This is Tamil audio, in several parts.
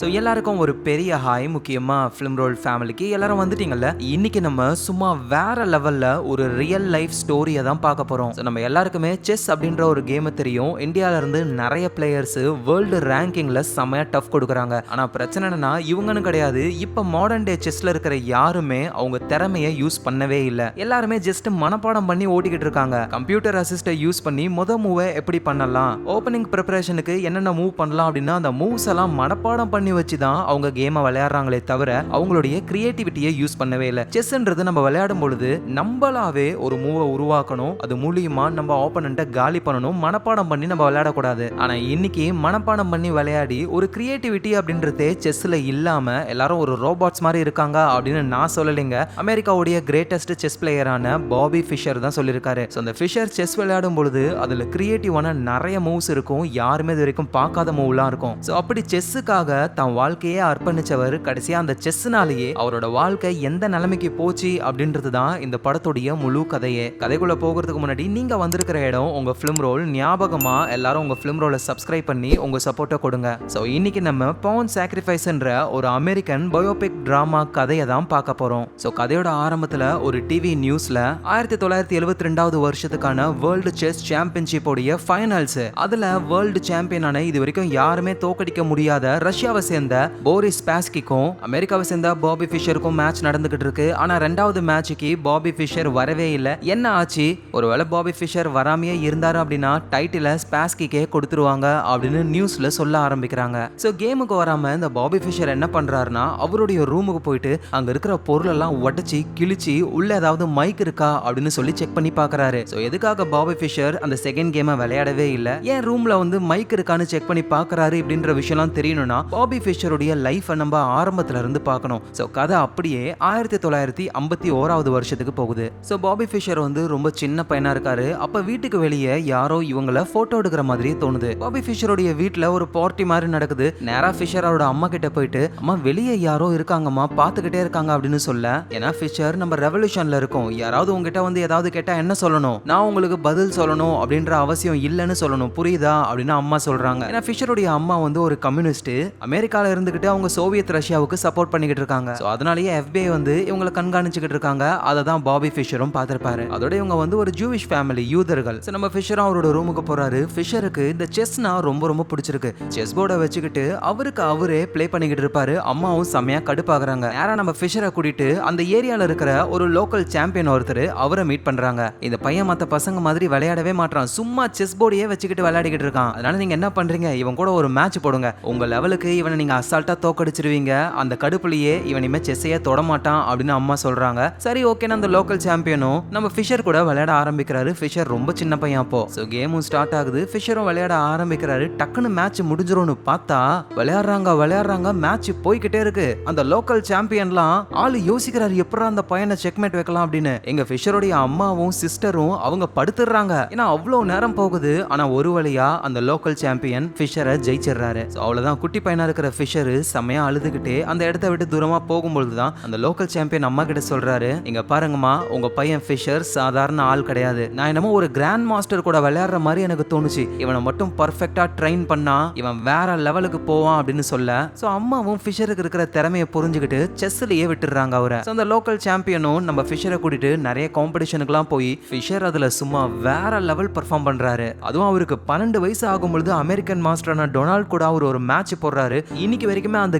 ஸோ எல்லாருக்கும் ஒரு பெரிய ஹாய். முக்கியமாக ஃபிலிம் ரோல் ஃபேமிலிக்கு எல்லாரும் வந்துட்டீங்கல்ல. இன்னைக்கு நம்ம சும்மா வேற லெவலில் ஒரு ரியல் லைஃப் ஸ்டோரியை தான் பார்க்க போகிறோம். ஸோ நம்ம எல்லாருக்குமே செஸ் அப்படின்ற ஒரு கேமை தெரியும். இந்தியாவிலேருந்து நிறைய பிளேயர்ஸு வேர்ல்டு ரேங்கிங்கில் செம்மையாக டஃப் கொடுக்குறாங்க. ஆனால் பிரச்சனை என்னன்னா இவங்கன்னு கிடையாது. இப்போ மாடர்ன் டே செஸ்ல இருக்கிற யாருமே அவங்க திறமையை யூஸ் பண்ணவே இல்லை. எல்லாருமே ஜஸ்ட் மனப்பாடம் பண்ணி ஓட்டிக்கிட்டு இருக்காங்க. கம்ப்யூட்டர் அசிஸ்டை யூஸ் பண்ணி மூவை எப்படி பண்ணலாம், ஓப்பனிங் ப்ரிப்பரேஷனுக்கு என்னென்ன மூவ் பண்ணலாம் அப்படின்னா அந்த மூவ்ஸ் எல்லாம் மனப்பாடம் பண்ணி வச்சு தான் அவங்க கேமை விளையாடுறாங்களே தவிர அவங்களுடைய கிரியேட்டிவிட்டியை யூஸ் பண்ணவே இல்லை. செஸ்ன்றது நம்ம விளையாடும் பொழுது நம்மளாவே ஒரு மூவை உருவாக்கணும். அது மூலியமா நம்ம ஆப்போனண்ட்டை காலி பண்ணணும். மனப்பாடம் பண்ணி நம்ம விளையாடக்கூடாது. ஆனா இன்னைக்கு மனப்பாடம் பண்ணி விளையாடி ஒரு கிரியேட்டிவிட்டி அப்படின்றதே செஸ்ல இல்லாம எல்லாரும் ஒரு ரோபோட்ஸ் மாதிரி இருக்காங்க அப்படின்னு நான் சொல்லலைங்க. அமெரிக்காவுடைய கிரேட்டஸ்ட் செஸ் பிளேயரான பாபி ஃபிஷர் தான் சொல்லியிருக்காரு. அந்த ஃபிஷர் செஸ் விளையாடும் பொழுது அதுல கிரியேட்டிவான நிறைய மூவ்ஸ் இருக்கும். யாருமே இது வரைக்கும் பார்க்காத மூவ்லாம் இருக்கும். ஸோ அப்படி செஸ்ஸுக்காக தான் வாழ்க்கையே அர்ப்பணிச்சவர் கடைசியா அந்த செஸ்னாலேயே அவரோட வாழ்க்கை எந்த நிலைமைக்கு போச்சு அப்படின்றது தான் இந்த படத்துடைய முழு கதையே. கதைக்குள்ள போகிறதுக்கு முன்னாடி நீங்க வந்திருக்கிற இடம் உங்க ஃபிலிம் ரோல். ஞாபகமா எல்லாரும் உங்க ஃபிலிம் ரோலை சப்ஸ்கிரைப் பண்ணி உங்க சப்போர்ட்டை கொடுங்க. ஸோ இன்னைக்கு நம்ம பவுன் சாக்ரிஃபைஸ்ன்ற ஒரு அமெரிக்கன் பயோபிக் டிராமா கதையை தான் பார்க்க போறோம். ஸோ கதையோட ஆரம்பத்தில் ஒரு டிவி நியூஸ்ல 1972 வருஷத்துக்கான வேர்ல்டு செஸ் சாம்பியன்ஷிப் உடைய ஃபைனல்ஸ், அதுல வேர்ல்டு சாம்பியனான இது வரைக்கும் யாருமே தோக்கடிக்க முடியாத ரஷ்யாவை சேர்ந்த போரிஸ் ஸ்பாஸ்கிக்கும் அமெரிக்காவை சேர்ந்த பாபி ஃபிஷருக்கும் மேட்ச் நடந்துகிட்டு இருக்கு. ஆனா ரெண்டாவது மேட்சுக்கு பாபி ஃபிஷர் வரவே இல்லை. என்ன ஆச்சு? ஒருவேளை பாபி ஃபிஷர் வராமையே இருந்தாரு அப்படின்னா டைட்டில ஸ்பாஸ்கிக்கே கொடுத்துருவாங்க அப்படின்னு நியூஸ்ல சொல்ல ஆரம்பிக்கிறாங்க. ஸோ கேமுக்கு வராம இந்த பாபி ஃபிஷர் என்ன பண்றாருன்னா அவருடைய ரூமுக்கு போயிட்டு அங்க இருக்கிற பொருள் எல்லாம் உடச்சி கிழிச்சு உள்ள ஏதாவது மைக் இருக்கா அப்படின்னு சொல்லி செக் பண்ணி பாக்குறாரு. ஸோ எதுக்காக பாபி ஃபிஷர் அந்த செகண்ட் கேமை விளையாடவே இல்லை, ஏன் ரூம்ல வந்து மைக் இருக்கான்னு செக் பண்ணி பாக்குறாரு இப்படின்ற விஷயம்லாம் தெரியணும்னா பாபி ஃபிஷருடைய லைஃபை நம்ம ஆரம்பத்துல இருந்து பார்க்கணும். ஸோ கதை அப்படியே 1951 வருஷத்துக்கு போகுது. ஸோ பாபி ஃபிஷர் வந்து ரொம்ப சின்ன பையனா இருக்காரு. அப்ப வீட்டுக்கு வெளியே யாரோ இவங்கள போட்டோ எடுக்கிற மாதிரியே தோணுது. பாபி ஃபிஷருடைய வீட்டுல ஒரு பார்ட்டி மாதிரி நடக்குது. நேரா ஃபிஷர் அவரோட அம்மா கிட்ட போயிட்டு அம்மா வெளியே யாரோ இருக்காங்கம்மா, பாத்துக்கிட்டே இருக்காங்க அப்படின்னு சொல்ல. ஏன்னா ஃபிஷர் நம்ம ரெவல்யூஷன்ல இருக்கோம், யாராவது உங்ககிட்ட வந்து ஏதாவது கேட்டா என்ன சொல்லணும், நான் உங்களுக்கு பதில் சொல்லணும் அப்படின்ற அவசியம் இல்லைன்னு சொல்லணும், புரியுதா அப்படின்னு அம்மா சொல்றாங்க. ஏன்னா ஃபிஷருடைய அம்மா வந்து ஒரு கம்யூனிஸ்ட், அமெரிக்கால இருந்துகிட்டு அவங்க சோவியத் ரஷ்யாவுக்கு சப்போர்ட் பண்ணிக்கிட்டு இருக்காங்க. சோ அதனாலேயே FBI வந்து இவங்களை கண்காணிச்சுக்கிட்டு இருக்காங்க. அதை தான் பாபி ஃபிஷரும் பார்த்திருப்பாரு. அதோட இவங்க வந்து ஒரு ஜூவிஷ் ஃபேமிலி, யூதர்கள். சோ நம்ம ஃபிஷரும் அவரோட ரூமுக்கு போறாரு. ஃபிஷருக்கு இந்த செஸ்னா ரொம்ப ரொம்ப பிடிச்சிருக்கு. செஸ் போர்டை வச்சுக்கிட்டு அவருக்கு அவரே ப்ளே பண்ணிக்கிட்டு இருப்பாரு. அம்மாவும் செம்மையா கடுப்பாக்குறாங்க. நேரா நம்ம ஃபிஷரை கூட்டிட்டு அந்த ஏரியால இருக்கிற ஒரு லோக்கல் சாம்பியன் ஒருத்தர் அவரை மீட் பண்றாங்க. இந்த பையன் மத்த பசங்க மாதிரி விளையாடவே மாட்டான், சும்மா செஸ் போர்டையே வச்சுக்கிட்டு விளையாடிக்கிட்டு இருக்கான். அதனால நீங்க என்ன பண்றீங்க, இவன் கூட ஒரு மேட்ச் போடுங்க, உங்க லெவலுக்கு இவனை நீங்க அசால்ட்டா தோக்கடிச்சிருவீங்க, அந்த கடுப்புலயே இவன் இனிமே செஸ்ஸையே தொட மாட்டான் அப்படின்னு அம்மா சொல்றாங்க. சரி ஓகேன்னு அந்த லோக்கல் சாம்பியனும் நம்ம ஃபிஷர் கூட விளையாட ஆரம்பிக்கிறாரு. ஃபிஷர் ரொம்ப சின்ன பையன் அப்போ. சோ கேமும் ஸ்டார்ட் ஆகுது. ஃபிஷரும் விளையாட ஆரம்பிக்கிறாரு. டக்குன்னு மேட்ச் முடிஞ்சிரும்னு பார்த்தா விளையாடுறாங்க மேட்ச் போய்கிட்டே இருக்கு. அந்த லோக்கல் சாம்பியன்லாம் ஆளு யோசிக்கிறாரு எப்படா அந்த பையனை செக்மேட் வைக்கலாம் அப்படின்னு. எங்க ஃபிஷருடைய அம்மாவும் சிஸ்டரும் அவங்க படுத்துறாங்க. ஏன்னா அவ்வளவு நேரம் போகுது. ஆனா ஒரு வழியா அந்த லோக்கல் சாம்பியன் ஃபிஷரை ஜெயிச்சிடுறாரு. அவ்வளவுதான். குட்டி பையனா இருக்கிற ஃபிஷர் செமையா அழுதுகிட்டே அந்த இடத்த விட்டு தூரமா போகும்பொழுது தான் அந்த லோக்கல் சாம்பியன் அம்மா கிட்ட சொல்றாரு, இங்க பாருங்கம்மா, உங்க பையன் ஃபிஷர் சாதாரண ஆள் கிடையாது. நான் என்னமோ ஒரு கிராண்ட் மாஸ்டர் கூட விளையாடுற மாதிரி எனக்கு தோணுச்சு. இவனை மட்டும் பர்ஃபெக்ட்டா ட்ரெயின் பண்ணா இவன் வேற லெவலுக்கு போவான் அப்படின்னு சொல்ல. சோ அம்மாவும் ஃபிஷருக்கு இருக்கிற திறமையை புரிஞ்சுக்கிட்டு செஸ்லயே விட்டுறாங்க அவரை. அந்த லோக்கல் சாம்பியனும் நம்ம ஃபிஷரை கூட்டிட்டு நிறைய காம்படிஷனுக்குலாம் போய் ஃபிஷர் அதுல சும்மா வேற லெவல் பெர்ஃபார்ம் பண்றாரு. அதுவும் அவருக்கு 12 வயசு ஆகும்பொழுது அமெரிக்கன் மாஸ்டரான டொனால்ட் கூட அவர் ஒரு மேட்ச் போடுறாரு. இன்னைக்கு வரைக்குமே அந்த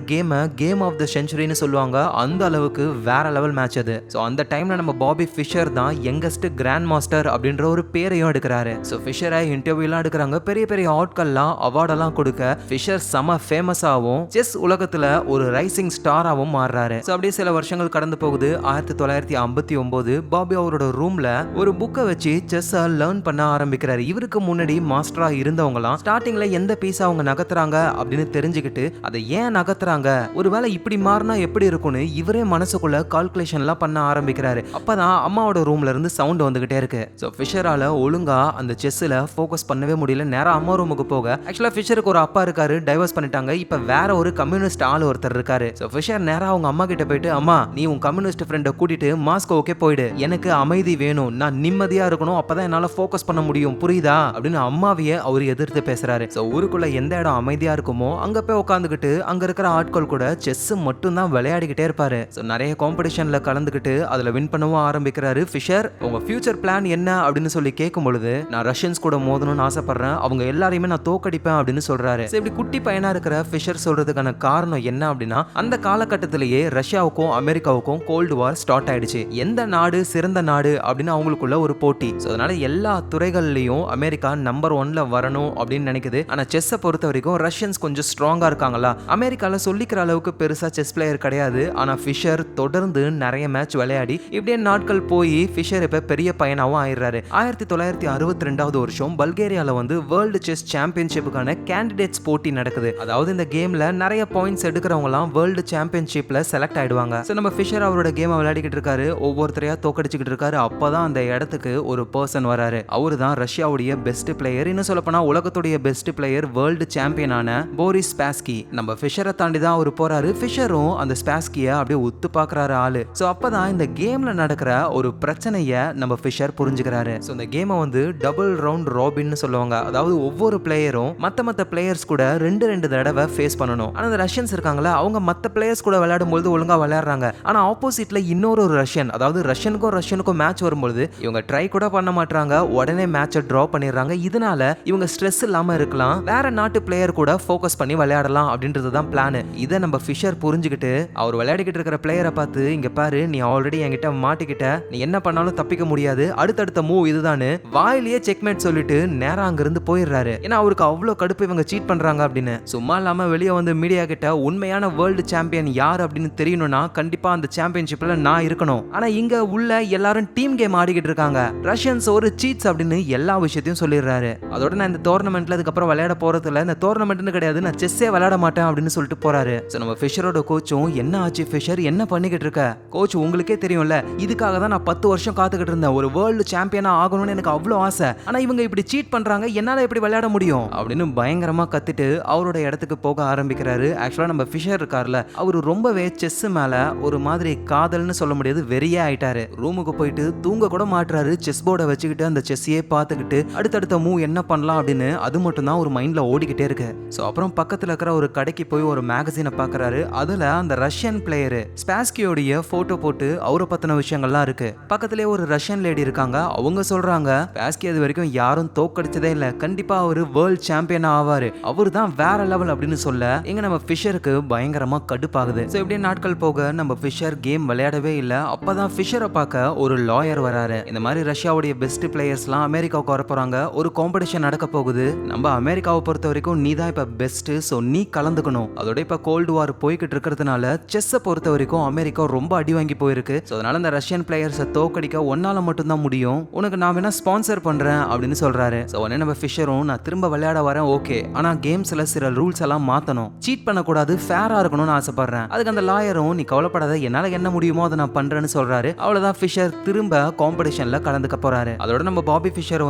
கேம் ஆஃப் த செஞ்சுரின்னு சொல்லுவாங்க. அந்த அளவுக்கு வேற லெவல் மேட்ச் அது. சோ அந்த டைம்ல நம்ம பாபி ஃபிஷர் தான் யங்கஸ்ட் கிராண்ட் மாஸ்டர் அப்படின்ற ஒரு பேரையும் எடுக்கிறாரு. சோ ஃபிஷரை இன்டர்வியூலாம் எடுக்கிறாங்க. பெரிய பெரிய ஆட்கள்லாம் அவார்டெல்லாம் கொடுக்க ஃபிஷர் செம ஃபேமஸ் ஆகும். செஸ் உலகத்துல ஒரு ரைசிங் ஸ்டாராவும் மாறுறாரு. சோ அப்படியே சில வருஷங்கள் கடந்து போகுது. 1959 பாபி அவரோட ரூம்ல ஒரு புக்கை வச்சு செஸ் லேர்ன் பண்ண ஆரம்பிக்கிறாரு. இவருக்கு முன்னாடி மாஸ்டரா இருந்தவங்கலாம் ஸ்டார்டிங்ல எந்த பீஸ் அவங்க நகர்த்துறாங்க அப்படின்னு தெரிஞ்சுக்கிட்டு அதை ஏன் நகர்த்துறாங்க, ஒருவேளை இப்படி மாறினா எப்படி இருக்கும்னு இவரே மனசுக்குள்ள கால்குலேஷன்லாம் பண்ண ஆரம்பிக்கிறாரு. அப்பதான் அம்மாவோட ரூம்ல இருந்து சவுண்ட் வந்துகிட்டே இருக்கு. ஸோ ஃபிஷரால ஒழுங்கா அந்த செஸ்ல ஃபோக்கஸ் பண்ணவே முடியல. நேரா அம்மா ரூமுக்கு போக, ஆக்சுவலா ஃபிஷருக்கு ஒரு அப்பா இருக்காரு, டைவர்ஸ் பண்ணிட்டாங்க. இப்ப வேற ஒரு கம்யூனிஸ்ட் ஆள் ஒருத்தர் இருக்காரு. ஸோ ஃபிஷர் நேரா அவங்க அம்மா கிட்ட போயிட்டு, அம்மா நீ உன் கம்யூனிஸ்ட் ஃப்ரெண்டை கூட்டிட்டு மாஸ்கோவுக்கே போயிடு, எனக்கு அமைதி வேணும், நான் நிம்மதியா இருக்கணும், அப்பதான் என்னால ஃபோக்கஸ் பண்ண முடியும், புரியுதா அப்படின்னு அம்மாவையே அவர் எதிர்த்து பேசுறாரு. ஸோ ஊருக்குள்ள எந்த இடம் அமைதியா இருக்குமோ அங்க போய் உட்காந்து உட்காந்துக்கிட்டு அங்க இருக்கிற ஆட்கள் கூட செஸ் மட்டும் தான் விளையாடிக்கிட்டே இருப்பாரு. நிறைய காம்படிஷன்ல கலந்துக்கிட்டு அதுல வின் பண்ணவும் ஆரம்பிக்கிறாரு. ஃபிஷர், உங்க ஃபியூச்சர் பிளான் என்ன அப்படின்னு சொல்லி கேட்கும் பொழுது, நான் ரஷ்யன்ஸ் கூட மோதணும்னு ஆசைப்படுறேன், அவங்க எல்லாரையுமே நான் தோக்கடிப்பேன் அப்படின்னு சொல்றாரு. இப்படி குட்டி பையனா இருக்கிற ஃபிஷர் சொல்றதுக்கான காரணம் என்ன அப்படின்னா, அந்த காலகட்டத்திலேயே ரஷ்யாவுக்கும் அமெரிக்காவுக்கும் கோல்டு வார் ஸ்டார்ட் ஆயிடுச்சு. எந்த நாடு சிறந்த நாடு அப்படின்னு அவங்களுக்குள்ள ஒரு போட்டி. அதனால எல்லா துறைகள்லயும் அமெரிக்கா நம்பர் 1ல வரணும் அப்படின்னு நினைக்குது. ஆனா செஸ்ஸை பொறுத்த வரைக்கும் ரஷ்யன்ஸ் கொஞ்சம் ஸ்ட்ராங்கா இருக்காங்களா, அமெரிக்கால சொல்லிக்கிற அளவுக்கு பெருசா செஸ் பிளேயர் கிடையாது. ஆனா ஃபிஷர் தொடர்ந்து நிறைய மேட்ச் விளையாடி இப்படியே நாட்கள் போய் ஃபிஷர் இப்ப பெரிய பையனாவும் ஆயிடுறாரு. 1962 வருஷம் பல்கேரியால வேர்ல்டு செஸ் சாம்பியன்ஷிப்புக்கான கேண்டிடேட்ஸ் போட்டி நடக்குது. அதாவது இந்த கேம்ல நிறைய பாயிண்ட்ஸ் எடுக்கிறவங்க எல்லாம் வேர்ல்டு சாம்பியன்ஷிப்ல செலக்ட் ஆயிடுவாங்க. நம்ம ஃபிஷர் அவரோட கேம் விளையாடிக்கிட்டு இருக்காரு, ஒவ்வொருத்தரையா தோக்கடிச்சுக்கிட்டு இருக்காரு. அப்பதான் அந்த இடத்துக்கு ஒரு பர்சன் வராரு. அவரு தான் ரஷ்யாவுடைய பெஸ்ட் பிளேயர், இன்னும் சொல்ல போனா உலகத்துடைய பெஸ்ட் பிளேயர், வேர்ல்டு சாம்பியனான போரிஸ் ஸ்பாஸ்கி. நம்ம ஃபிஷரை தாண்டி தான் அவர் போறாரு. ஃபிஷரும் அந்த ஸ்பாஸ்கியை அப்படியே உத்து பாக்குறாரு ஆளு. சோ அப்பதான் இந்த கேம்ல நடக்கிற ஒரு பிரச்சனைய நம்ம ஃபிஷர் புரிஞ்சுக்கிறாரு. சோ இந்த கேமை டபுள் ரவுண்ட் ராபின்னு சொல்லுவாங்க. அதாவது ஒவ்வொரு பிளேயரும் மத்த பிளேயர்ஸ் கூட ரெண்டு தடவை ஃபேஸ் பண்ணணும். ஆனா இந்த ரஷ்யன்ஸ் இருக்காங்களா, அவங்க மத்த பிளேயர்ஸ் கூட விளையாடும் போது ஒழுங்கா விளையாடுறாங்க. ஆனா ஆப்போசிட்ல இன்னொரு ரஷ்யன், அதாவது ரஷ்யனுக்கும் மேட்ச் வரும்போது இவங்க ட்ரை கூட பண்ண மாட்டாங்க, உடனே மேட்சை டிரா பண்ணிடுறாங்க. இதனால இவங்க ஸ்ட்ரெஸ் இல்லாம இருக்கலாம், வேற நாட்டு பிளேயர் கூட ஃபோக்கஸ் பண்ணி விளையாடலாம் அப்படின்றது தான் பிளான். இதை நம்ம ஃபிஷர் புரிஞ்சுக்கிட்டு அவர் விளையாடிக்கிட்டு இருக்கிற பிளேயரை பார்த்து, இங்க பாரு, நீ ஆல்ரெடி என்கிட்ட மாட்டிக்கிட்ட, நீ என்ன பண்ணாலும் தப்பிக்க முடியாது, அடுத்தடுத்த மூவ் இதுதானு வாயிலேயே செக்மேட் சொல்லிட்டு நேரா அங்கிருந்து போயிடுறாரு. ஏன்னா அவருக்கு அவ்வளவு கடுப்பு இவங்க சீட் பண்றாங்க அப்படின்னு. சும்மா இல்லாம வெளியே மீடியா கிட்ட உண்மையான வேர்ல்டு சாம்பியன் யார் அப்படின்னு தெரியணும்னா கண்டிப்பா அந்த சாம்பியன்ஷிப்ல நான் இருக்கணும். ஆனா இங்க உள்ள எல்லாரும் டீம் கேம் ஆடிக்கிட்டு இருக்காங்க, ரஷ்யன்ஸ் ஒரு சீட்ஸ் அப்படின்னு எல்லா விஷயத்தையும் சொல்லிடுறாரு. அதோட நான் இந்த டோர்னமெண்ட்ல அதுக்கப்புறம் விளையாட போறதுல, இந்த டோர்னமெண்ட்னு கிடையாது, நான் செஸ்ஸே விளையாட மாட்டேன் அப்படின்னு சொல்லிட்டு போறாரு. நம்ம ஃபிஷரோட கோச்சும், என்ன ஆச்சு ஃபிஷர், என்ன பண்ணிக்கிட்டு இருக்க? கோச், உங்களுக்கே தெரியும்ல, இதுக்காக தான் நான் 10 வருஷம் காத்துக்கிட்டு இருந்தேன், ஒரு வேர்ல்டு சாம்பியனா ஆகணும்னு எனக்கு அவ்வளவு ஆசை. ஆனா இவங்க இப்படி சீட் பண்றாங்க, என்னால எப்படி விளையாட முடியும் அப்படின்னு பயங்கரமா கத்திட்டு அவரோட இடத்துக்கு போக ஆரம்பிக்கிறாரு. ஆக்சுவலா நம்ம ஃபிஷர் இருக்கார்ல, அவரு ரொம்பவே செஸ் மேல ஒரு மாதிரி காதல்னு சொல்ல முடியாது, வெறியே ஆயிட்டாரு. ரூமுக்கு போயிட்டு தூங்க கூட மாட்டுறாரு. செஸ் போர்டை வச்சுக்கிட்டு அந்த செஸ்ஸையே பார்த்துக்கிட்டு அடுத்தடுத்த மூவ் என்ன பண்ணலாம் அப்படின்னு அது மட்டும் தான் ஒரு மைண்ட்ல ஓடிக்கிட்டே இருக்கு. ஸோ அப்புறம் பக்கத்துல இருக்கிற ஒரு கடைக்கு போய் ஒரு மேகசினை பார்க்கறாரு. அதுல அந்த ரஷ்யன் பிளேயர் ஸ்பாஸ்கியோடைய போட்டோ போட்டு அவரை பத்தின விஷயங்கள்லாம் இருக்கு. பக்கத்திலே ஒரு ரஷ்யன் லேடி இருக்காங்க. அவங்க சொல்றாங்க, ஸ்பாஸ்கி அது வரைக்கும் யாரும் தோக்கடிச்சதே இல்ல, கண்டிப்பா அவரு வேர்ல்ட் சாம்பியன் ஆவாரு, அவரு தான் வேற லெவல் அப்படின்னு சொல்ல இங்க நம்ம ஃபிஷருக்கு பயங்கரமா கடுப்பாகுது. ஸோ இப்படியே நாட்கள் போக நம்ம ஃபிஷர் கேம் விளையாடவே இல்ல. அப்பதான் ஃபிஷரை பார்க்க ஒரு லாயர் வராரு. இந்த மாதிரி ரஷ்யாவுடைய பெஸ்ட் பிளேயர்ஸ்லாம் அமெரிக்காவுக்கு வர போறாங்க, ஒரு காம்படிஷன் நடக்க போகுது, நம்ம அமெரிக்காவை பொறுத்த வரைக்கும் நீ தான் இப்ப பெஸ்ட், ஸோ நீ கலந்துக்கணும். அதோட இப்ப கோல்டு வார் போய்கிட்டு இருக்கிறதுனால செஸ்ஸை பொறுத்த வரைக்கும் அமெரிக்கா ரொம்ப அடி வாங்கி போயிருக்கு. ஸோ அதனால இந்த ரஷ்யன் பிளேயர்ஸை தோக்கடிக்க ஒன்னால மட்டும் தான் முடியும், உனக்கு நான் வேணா ஸ்பான்சர் பண்றேன் அப்படின்னு சொல்றாரு. ஸோ உடனே நம்ம ஃபிஷரும், நான் திரும்ப விளையாட வரேன், ஓகே, ஆனா கேம்ஸ்ல சில ரூல்ஸ் எல்லாம் மாத்தணும், சீட் பண்ணக்கூடாது, ஃபேரா இருக்கணும்னு ஆசைப்படுறேன். அதுக்கு அந்த லாயரும், நீ கவலைப்படாத, என்னால என்ன முடியுமோ அதை நான் பண்றேன்னு சொல்றாரு. அவ்வளவுதான், ஃபிஷர் திரும்ப காம்படிஷன்ல கலந்துக்க போறாரு. அதோட நம்ம பாபி ஃபிஷர்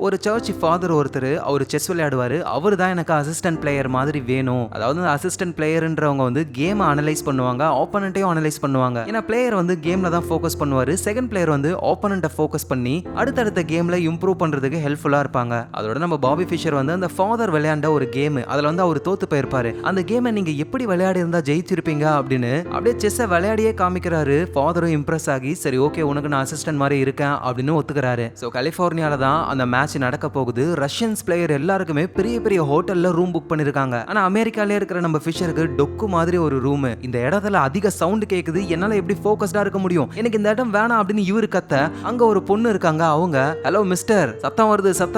ஒரு சர்ச் ஃபாதர் ஒருத்தர், அவர் செஸ் விளையாடுவாரு, அவரு தான் எனக்கு அசிஸ்டன்ட் பிளேயர் மாதிரி வேணும். அதாவது அசிஸ்டன்ட் பிளேயர்ன்றவங்க கேம் அனலைஸ் பண்ணுவாங்க, ஆப்போனன்ட்டையும் அனலைஸ் பண்ணுவாங்க. ஏன்னா பிளேயர் கேம்ல தான் ஃபோக்கஸ் பண்ணுவாரு, செகண்ட் பிளேயர் ஆப்போனன்ட்டை ஃபோக்கஸ் பண்ணி அடுத்தடுத்த கேம்ல இம்ப்ரூவ் பண்றதுக்கு ஹெல்ப்ஃபுல்லா இருப்பாங்க. அதோட நம்ம பாபி ஃபிஷர் அந்த ஃபாதர் விளையாண்ட ஒரு கேம், அதுல அவர் தோத்து போயிருப்பாரு. அந்த கேமை நீங்க எப்படி விளையாடி இருந்தா ஜெயிச்சிருப்பீங்க அப்படின்னு அப்படியே செஸ்ஸை விளையாடியே காமிக்கிறாரு. ஃபாதரும் இம்ப்ரெஸ் ஆகி, சரி ஓகே, உனக்கு நான் அசிஸ்டன்ட் மாதிரி இருக்கேன் அப்படின்னு ஒத்துக்கிறாரு. ஸோ கலிஃபோர்னியால தான் அந்த மேட்ச் நடக்க போகுது. ரஷ்யன்ஸ் பிளேயர் எல்லாருக்குமே பெரிய பெரிய ஹோட்டல்ல ரூம் புக் பண்ணிருக்காங்க. ஆனா அமெரிக்காலே இருக்கிற நம்ம ஃபிஷருக்கு டொக்கு மாதிரி ஒரு ரூம், இந்த இடத்துல அதிக சவுண்ட் கேக்குது, என்னால எப்படி ஃபோக்கஸ்டா இருக்க முடியும், எனக்கு இந்த இடம் வேணாம் அப்படின்னு இவரு கத்த, அங்க ஒரு பொண்ணு இருக்காங்க, அவங்க, ஹலோ மிஸ்டர், சத்தம்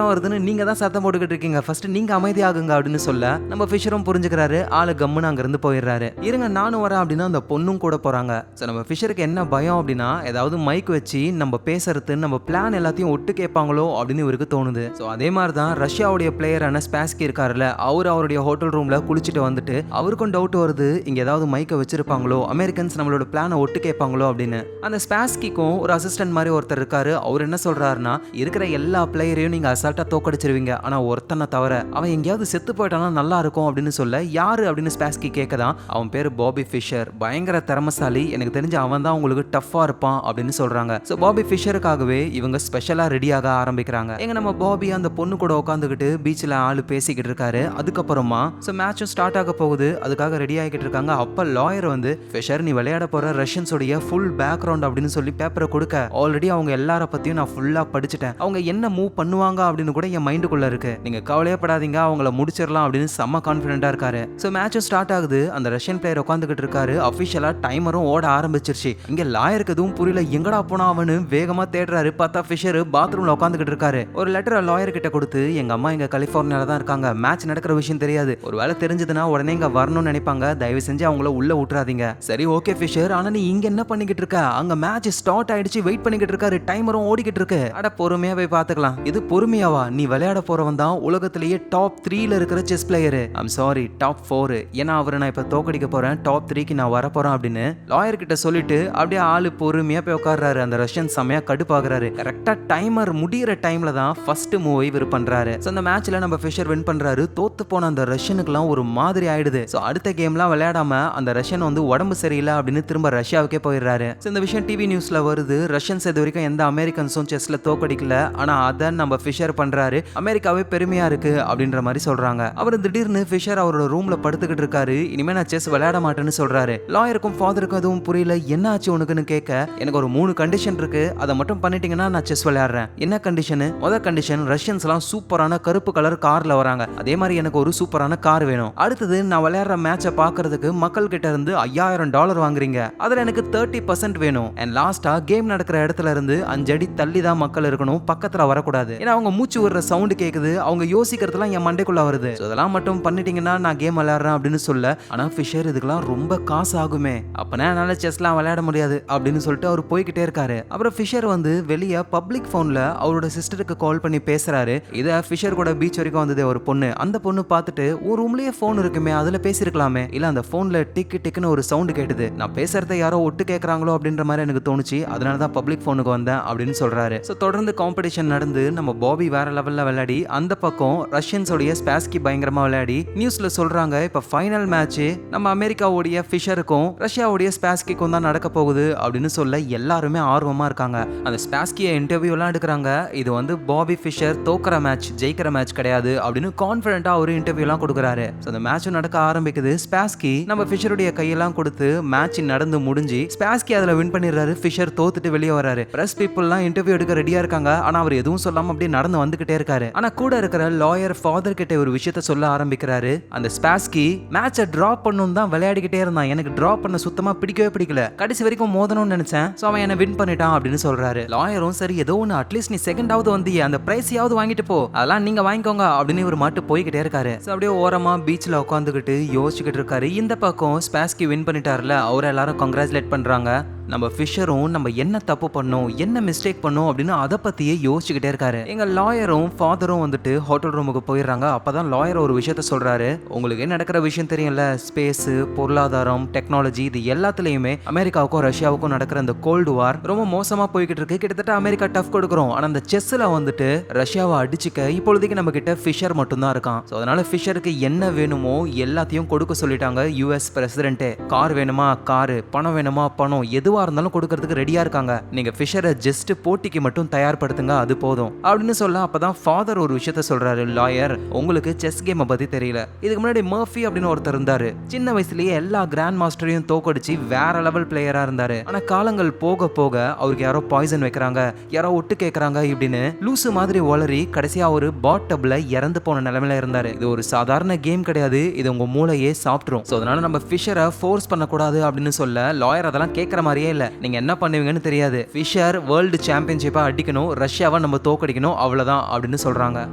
வருதுன்னு நீங்க தான் சத்தம் போட்டுக்கிட்டு இருக்கீங்க, ஃபர்ஸ்ட் நீங்க அமைதியாகுங்க அப்படின்னு சொல்ல நம்ம ஃபிஷரும் புரிஞ்சுக்கிறாரு. ஆளு கம்முன்னு அங்க இருந்து போயிடுறாரு. இருங்க நானும் வரேன் அப்படின்னா அந்த பொண்ணும் கூட போறாங்க. ஸோ நம்ம ஃபிஷருக்கு என்ன பயம் அப்படின்னா, ஏதாவது மைக் வச்சு நம்ம பேசுறது, நம்ம பிளான் எல்லாத்தையும் ஒட்டு கேட்பாங்களோ அப்படின்னு இவருக்கு தோணுது. ஸோ அதே மாதிரி தான் ரஷ்யாவுடைய பிளேயரான ஸ்பாஸ்கி இருக்காருல்ல, அவருடைய ஹோட்டல் ரூம்ல குளிச்சுட்டு வந்துட்டு அவருக்கும் டவுட் வருது, இங்க ஏதாவது மைக்கை வச்சிருப்பாங்களோ, அமெரிக்கன்ஸ் நம்மளோட பிளானை ஒட்டு கேட்பாங்களோ அப்படின்னு. அந்த ஸ்பாஸ்கிக்கும் ஒரு அசிஸ்டன்ட் மாதிரி ஒருத்தர் இருக்காரு. அவர் என்ன சொல்றாருன்னா, இருக்கிற எல்லா பிளேயரையும் நீங்க அசால்ட்டா தோக்கடிச்சிருவீங்க, ஆனா ஒருத்தனை தவிர அவன் எங்கேயாவது செத்து போயிட்டானா நல்லா இருக்கும் அப்படின்னு சொல்ல, யாரு அப்படின்னு ஸ்பாஸ்கி கேட்கதான், அவன் பேரு பாபி ஃபிஷர், பயங்கர திறமசாலி, எனக்கு தெரிஞ்ச அவன் தான் உங்களுக்கு டஃப்பா இருப்பான் அப்படின்னு சொல்றாங்க. ஸோ பாபி ஃபிஷருக்காகவே இவங்க ஸ்பெஷலா ரெடியாக ஆரம்பிக்கிறாங்க. எங்க நம்ம பாபி அந்த பொண்ணு கூட உட்காந்துக்கிட்டு பீச்சில் ஆளு பேசிக்கிட்டு இருக்காரு. அதுக்கப்புறமா மேட்சும் ஸ்டார்ட் ஸ்டார்ட் ஆக போகுது, அதுக்காக ரெடி ஆகிட்டு இருக்காங்க. அப்ப லாயர் வந்து ஃபிஷர் நீ விளையாட போற ரஷ்யன்ஸோடைய ஃபுல் பேக்ரவுண்ட் அப்படின்னு சொல்லி பேப்பரை கொடுக்க, ஆல்ரெடி அவங்க எல்லார பத்தியும் நான் ஃபுல்லா படிச்சுட்டேன், அவங்க என்ன மூவ் பண்ணுவாங்க அப்படின்னு கூட என் மைண்டுக்குள்ள இருக்கு, நீங்க கவலையப்படாதீங்க அவங்கள முடிச்சிடலாம் அப்படின்னு செம்ம கான்ஃபிடென்ட்டா இருக்காரு. ஸோ மேட்சும் ஸ்டார்ட் ஆகுது. அந்த ரஷ்யன் பிளேயர் உட்காந்துக்கிட்டு இருக்காரு. அஃபிஷியலா டைமரும் ஓட ஆரம்பிச்சிருச்சு. இங்க லாயருக்கு எதுவும் புரியல, எங்கடா போனா அவனு வேகமா தேடுறாரு. பார்த்தா ஃபிஷர் பாத்ரூம்ல உட்காந்துக்கிட்டு இருக்காரு. ஒரு லெட்டரை லாயர் கிட்ட கொடுத்து, எங்க அம்மா இங்க கலிபோர்னியால தான் இருக்காங்க, மேட்ச் நடக்கிற விஷயம் தெரியாது, ஒருவேளை தெரிஞ்சதுன்னா உடனே இங்க வரணும்னு நினைப்பாங்க, தயவு செஞ்சு அவங்கள உள்ள விட்டுறாதீங்க. சரி ஓகே ஃபிஷர், ஆனா நீ இங்க என்ன பண்ணிக்கிட்டு இருக்க, அங்க மேட்ச் ஸ்டார்ட் ஆயிடுச்சு, வெயிட் பண்ணிக்கிட்டு இருக்காரு, டைமரும் ஓடிக்கிட்டு இருக்கு. அட பொறுமையா போய் பாத்துக்கலாம். இது பொறுமையாவா, நீ விளையாட போறவன் தான் உலகத்திலேயே டாப் 3ல இருக்கிற chess player, I'm sorry top 4, ஏன்னா அவரை நான் இப்ப தோக்கடிக்க போறேன், டாப் 3க்கு நான் வர போறேன் அப்படின்னு லாயர் கிட்ட சொல்லிட்டு அப்படியே ஆளு பொறுமையா போய் உட்கார்றாரு. அந்த ரஷ்யன் செமையா கடுப்பாகிறாரு. கரெக்டா டைமர் முடிகிற டைம்ல தான் ஃபர்ஸ்ட் மூவ் இவர் பண்றாரு. சோ அந்த மேட்ச்ல நம்ம ஃபிஷர் வின் பண்றாரு. தோத்து போன அந்த ரஷ்யனுக்குலாம் ஒரு மாதிரி ஆயிடுது. சோ அடுத்த கேம்லாம் விளையாடாம அந்த ரஷ்யன் வந்து உடம்பு சரியில்லை அப்படின்னு திரும்ப ரஷ்யாவுக்கே போயிடுறாரு. இந்த விஷயம் டிவி நியூஸ்ல வருது. ரஷ்யன்ஸ் இது வரைக்கும் எந்த அமெரிக்கன்ஸும் செஸ்ல தோக்கடிக்கல, ஆனா அதை நம்ம ஃபிஷர் பண்றாரு, அமெரிக்காவே பெருமையா இருக்கு அப்படின்ற மாதிரி சொல்றாங்க. அவர் திடீர்னு ஃபிஷர் அவரோட ரூம்ல படுத்துக்கிட்டு இருக்காரு. இனிமே நான் செஸ் விளையாட மாட்டேன்னு சொல்றாரு. லாயருக்கும் ஃபாதருக்கும் எதுவும் புரியல. என்ன ஆச்சு உனக்குன்னு கேட்க, எனக்கு ஒரு 3 கண்டிஷன் இருக்கு, அதை மட்டும் பண்ணிட்டீங்கன்னா நான் செஸ் விளையாடுறேன். என்ன கண்டிஷன்? முதல் கண்டிஷன், ரஷ்யன்ஸ் எல்லாம் சூப்பரான கருப்பு கலர் கார்ல வராங்க, அதே மாதிரி எனக்கு ஒரு சூப்பரான கார் வேணும். அடுத்தது, நான் விளையாடுற மேட்சை பாக்குறதுக்கு மக்கள் கிட்ட இருந்து $5000 வாங்குறீங்க, அதுல எனக்கு 30% வேணும். அண்ட் லாஸ்டா கேம் நடக்கிற இடத்துல இருந்து 5 அடி தள்ளி தான் மக்கள் இருக்கணும், பக்கத்துல வரக்கூடாது. ஏன்னா அவங்க மூச்சு விடுற சவுண்ட் கேக்குது, அவங்க யோசிக்கிறதுலாம் என் மண்டைக்குள்ள வருது. அதெல்லாம் மட்டும் பண்ணிட்டீங்கன்னா நான் கேம் விளையாடுறேன் அப்படின்னு சொல்ல, ஆனா ஃபிஷர் இதுக்கெல்லாம் ரொம்ப காசு ஆகுமே, அப்பனா என்னால செஸ்லாம் விளையாட முடியாது அப்படின்னு சொல்லிட்டு அவர் போய்கிட்டே இருக்காரு. அப்புறம் ஃபிஷர் வந்து வெளியே பப்ளிக் போன்ல அவரோட சிஸ்டருக்கு கால் பண்ணி பேசுறாரு. இத ஃபிஷர் கூட பீச் வரைக்கும் வந்ததே ஒரு பொண்ணு. அந்த பொண்ணு பார்த்துட்டு, ஒரு ரூம்லயே போன் இருக்குமே, அதுல பேசிருக்கலாமே, இல்ல அந்த போன்ல டிக் டிக்னு ஒரு சவுண்ட் கேட்டுது, நான் பேசுறத யாரோ ஒட்டு கேட்கறாங்களோ அப்படின்ற மாதிரி எனக்கு தோணுச்சு, அதனால தான் பப்ளிக் போனுக்கு வந்தேன் அப்படின்னு சொல்றாரு. சோ தொடர்ந்து காம்படிஷன் நடந்து நம்ம பாபி வேற லெவல்ல விளையாடி, அந்த பக்கம் ரஷ்யன்ஸோடைய ஸ்பாஸ்கி பயங்கரமா விளையாடி, நியூஸ்ல சொல்றாங்க இப்ப ஃபைனல் மேட்ச் நம்ம அமெரிக்காவுடைய ஃபிஷருக்கும் ரஷ்யாவுடைய ஸ்பாஸ்கிக்கும் தான் நடக்க போகுது அப்படின்னு சொல்ல எல்லாருமே ஆர்வமா இருக்காங்க. அந்த ஸ்பாஸ்கியை இன்டர்வியூ எல்லாம் எடுக்கிறாங்க. இது வந்து பாபி ஃபிஷர் தோக்கிற மேட்ச், ஜெயிக்கிற மேட்ச் கிடையாது அப்படின்னு கான்ஃபிடென்ட்டா ஒரு இன்டர்வியூ எல்லாம் கொடுக்குறாரு. அந்த மேட்ச் நடக்க ஆரம்பிக்குது. ஸ்பாஸ்கி நம்ம ஃபிஷருடைய கையெல்லாம் கொடுத்து மேட்ச் நடந்து முடிஞ்சு ஸ்பாஸ்கி அதுல வின் பண்ணிடுறாரு. ஃபிஷர் தோத்துட்டு வெளியே வராரு. பிரஸ் பீப்புள் எல்லாம் இன்டர்வியூ எடுக்க ரெடியா இருக்காங்க. ஆனா அவர் எதுவும் சொல்லாம அப்படியே நடந்து வந்துகிட்டே இருக்காரு. ஆனா கூட இருக்கிற லாயர் ஃபாதர் கிட்ட ஒரு விஷயத்த சொல்ல ஆரம்பிக்கிறாரு. அந்த ஸ்பாஸ்கி மேட்சை டிராப் பண்ணணும் தான் விளையாடிக்கிட்டே இருந்தான், எனக்கு டிராப் பண்ண சுத்தமா பிடிக்கவே பிடிக்கல, கடைசி வரைக்கும் மோதணும்னு நினைச்சேன், சோ அவன் என்ன வின் பண்ணிட்டான் அப்படின்னு சொல்றாரு. லாயரும் சரி ஏதோ ஒன்னு, அட்லீஸ்ட் நீ செகண்டாவது வந்து அந்த பிரைஸையாவது வாங்கிட்டு போ, அதெல்லாம் நீங்க வாங்கிக்கோங்க அப்படின்னு ஒரு மாட்டு போய்கிட்டே இருக்காரு. அப்படியே ஓரமா பீச்ல உட்காந்துக்கிட்டு யோசிச்சுக்கிட்டு இருக்காரு. இந்த பக்கம் ஸ்பாஸ்கி வின் பண்ணிட்டாருல, அவரை எல்லாரும் கங்க்ராச்சுலேட் பண்றாங்க. நம்ம ஃபிஷரும் நம்ம என்ன தப்பு பண்ணோம், என்ன மிஸ்டேக் பண்ணோம் அப்படின்னு அதை பத்தியே யோசிச்சுக்கிட்டே இருக்காரு. எங்க லாயரும் ஃபாதரும் வந்துட்டு ஹோட்டல் ரூமுக்கு போயிடுறாங்க. அப்பதான் லாயர் ஒரு விஷயத்த சொல்றாரு. உங்களுக்கு நடக்கிற விஷயம் தெரியும்ல, ஸ்பேஸ், பொருளாதாரம், டெக்னாலஜி, இது எல்லாத்துலயுமே அமெரிக்காவுக்கும் ரஷ்யாவுக்கும் நடக்கிற அந்த கோல்டு வார் ரொம்ப மோசமா போய்கிட்டு இருக்கு. கிட்டத்தட்ட அமெரிக்கா டஃப் கொடுக்குறோம், ஆனா அந்த செஸ்ல வந்துட்டு ரஷ்யாவை அடிச்சுக்க இப்பொழுதைக்கு நம்ம கிட்ட ஃபிஷர் மட்டும் தான் இருக்கான். அதனால ஃபிஷருக்கு என்ன வேணுமோ எல்லாத்தையும் கொடுக்க சொல்லிட்டாங்க யூஎஸ் பிரசிடென்ட். கார் வேணுமா காரு, பணம் வேணுமா பணம், எதுவா இருந்தாலும் கொடுக்கிறதுக்கு ரெடியா இருக்காங்க. நீங்க ஃபிஷரை ஜஸ்ட் போட்டிக்கு மட்டும் தயார்படுத்துங்க, அது போதும் அப்படின்னு சொல்ல, அப்பதான் ஃபாதர் ஒரு விஷயத்த சொல்றாரு. லாயர், உங்களுக்கு செஸ் கேம் பத்தி தெரியல, இதுக்கு முன்னாடி மர்ஃபி அப்படின்னு ஒருத்தர் இருந்தாரு, சின்ன வயசுலயே எல்லா கிராண்ட் மாஸ்டரையும் தோக்கடிச்சு வேற லெவல் பிளேயரா இருந்தாரு. ஆனா காலங்கள் போக போக அவருக்கு யாரோ பாய்சன் வைக்கிறாங்க, யாரோ ஒட்டு கேட்கறாங்க இப்படின்னு லூசு மாதிரி வளரி கடைசியா ஒரு பாட் டப்ல இறந்து போன நிலைமையில இருந்தாரு. இது ஒரு சாதாரண கேம் கிடையாது, இது உங்க மூளையே சாப்பிட்டுரும். அதனால நம்ம ஃபிஷரை ஃபோர்ஸ் பண்ணக்கூடாது அப்படின்னு சொல்ல, லாயர் அதெல்லாம் கேட்கற மாதிரியே இல்ல, நீங்க என்ன பண்ணுவீங்கன்னு தெரியாது, ஃபிஷர் வேர்ல்டு சாம்பியன்ஷிப்பா அடிக்கணும், ரஷ்யாவை நம்ம தோக்கடிக்கணும், அவ்வளவுதான் அப்படின்னு சொல்றாங்க.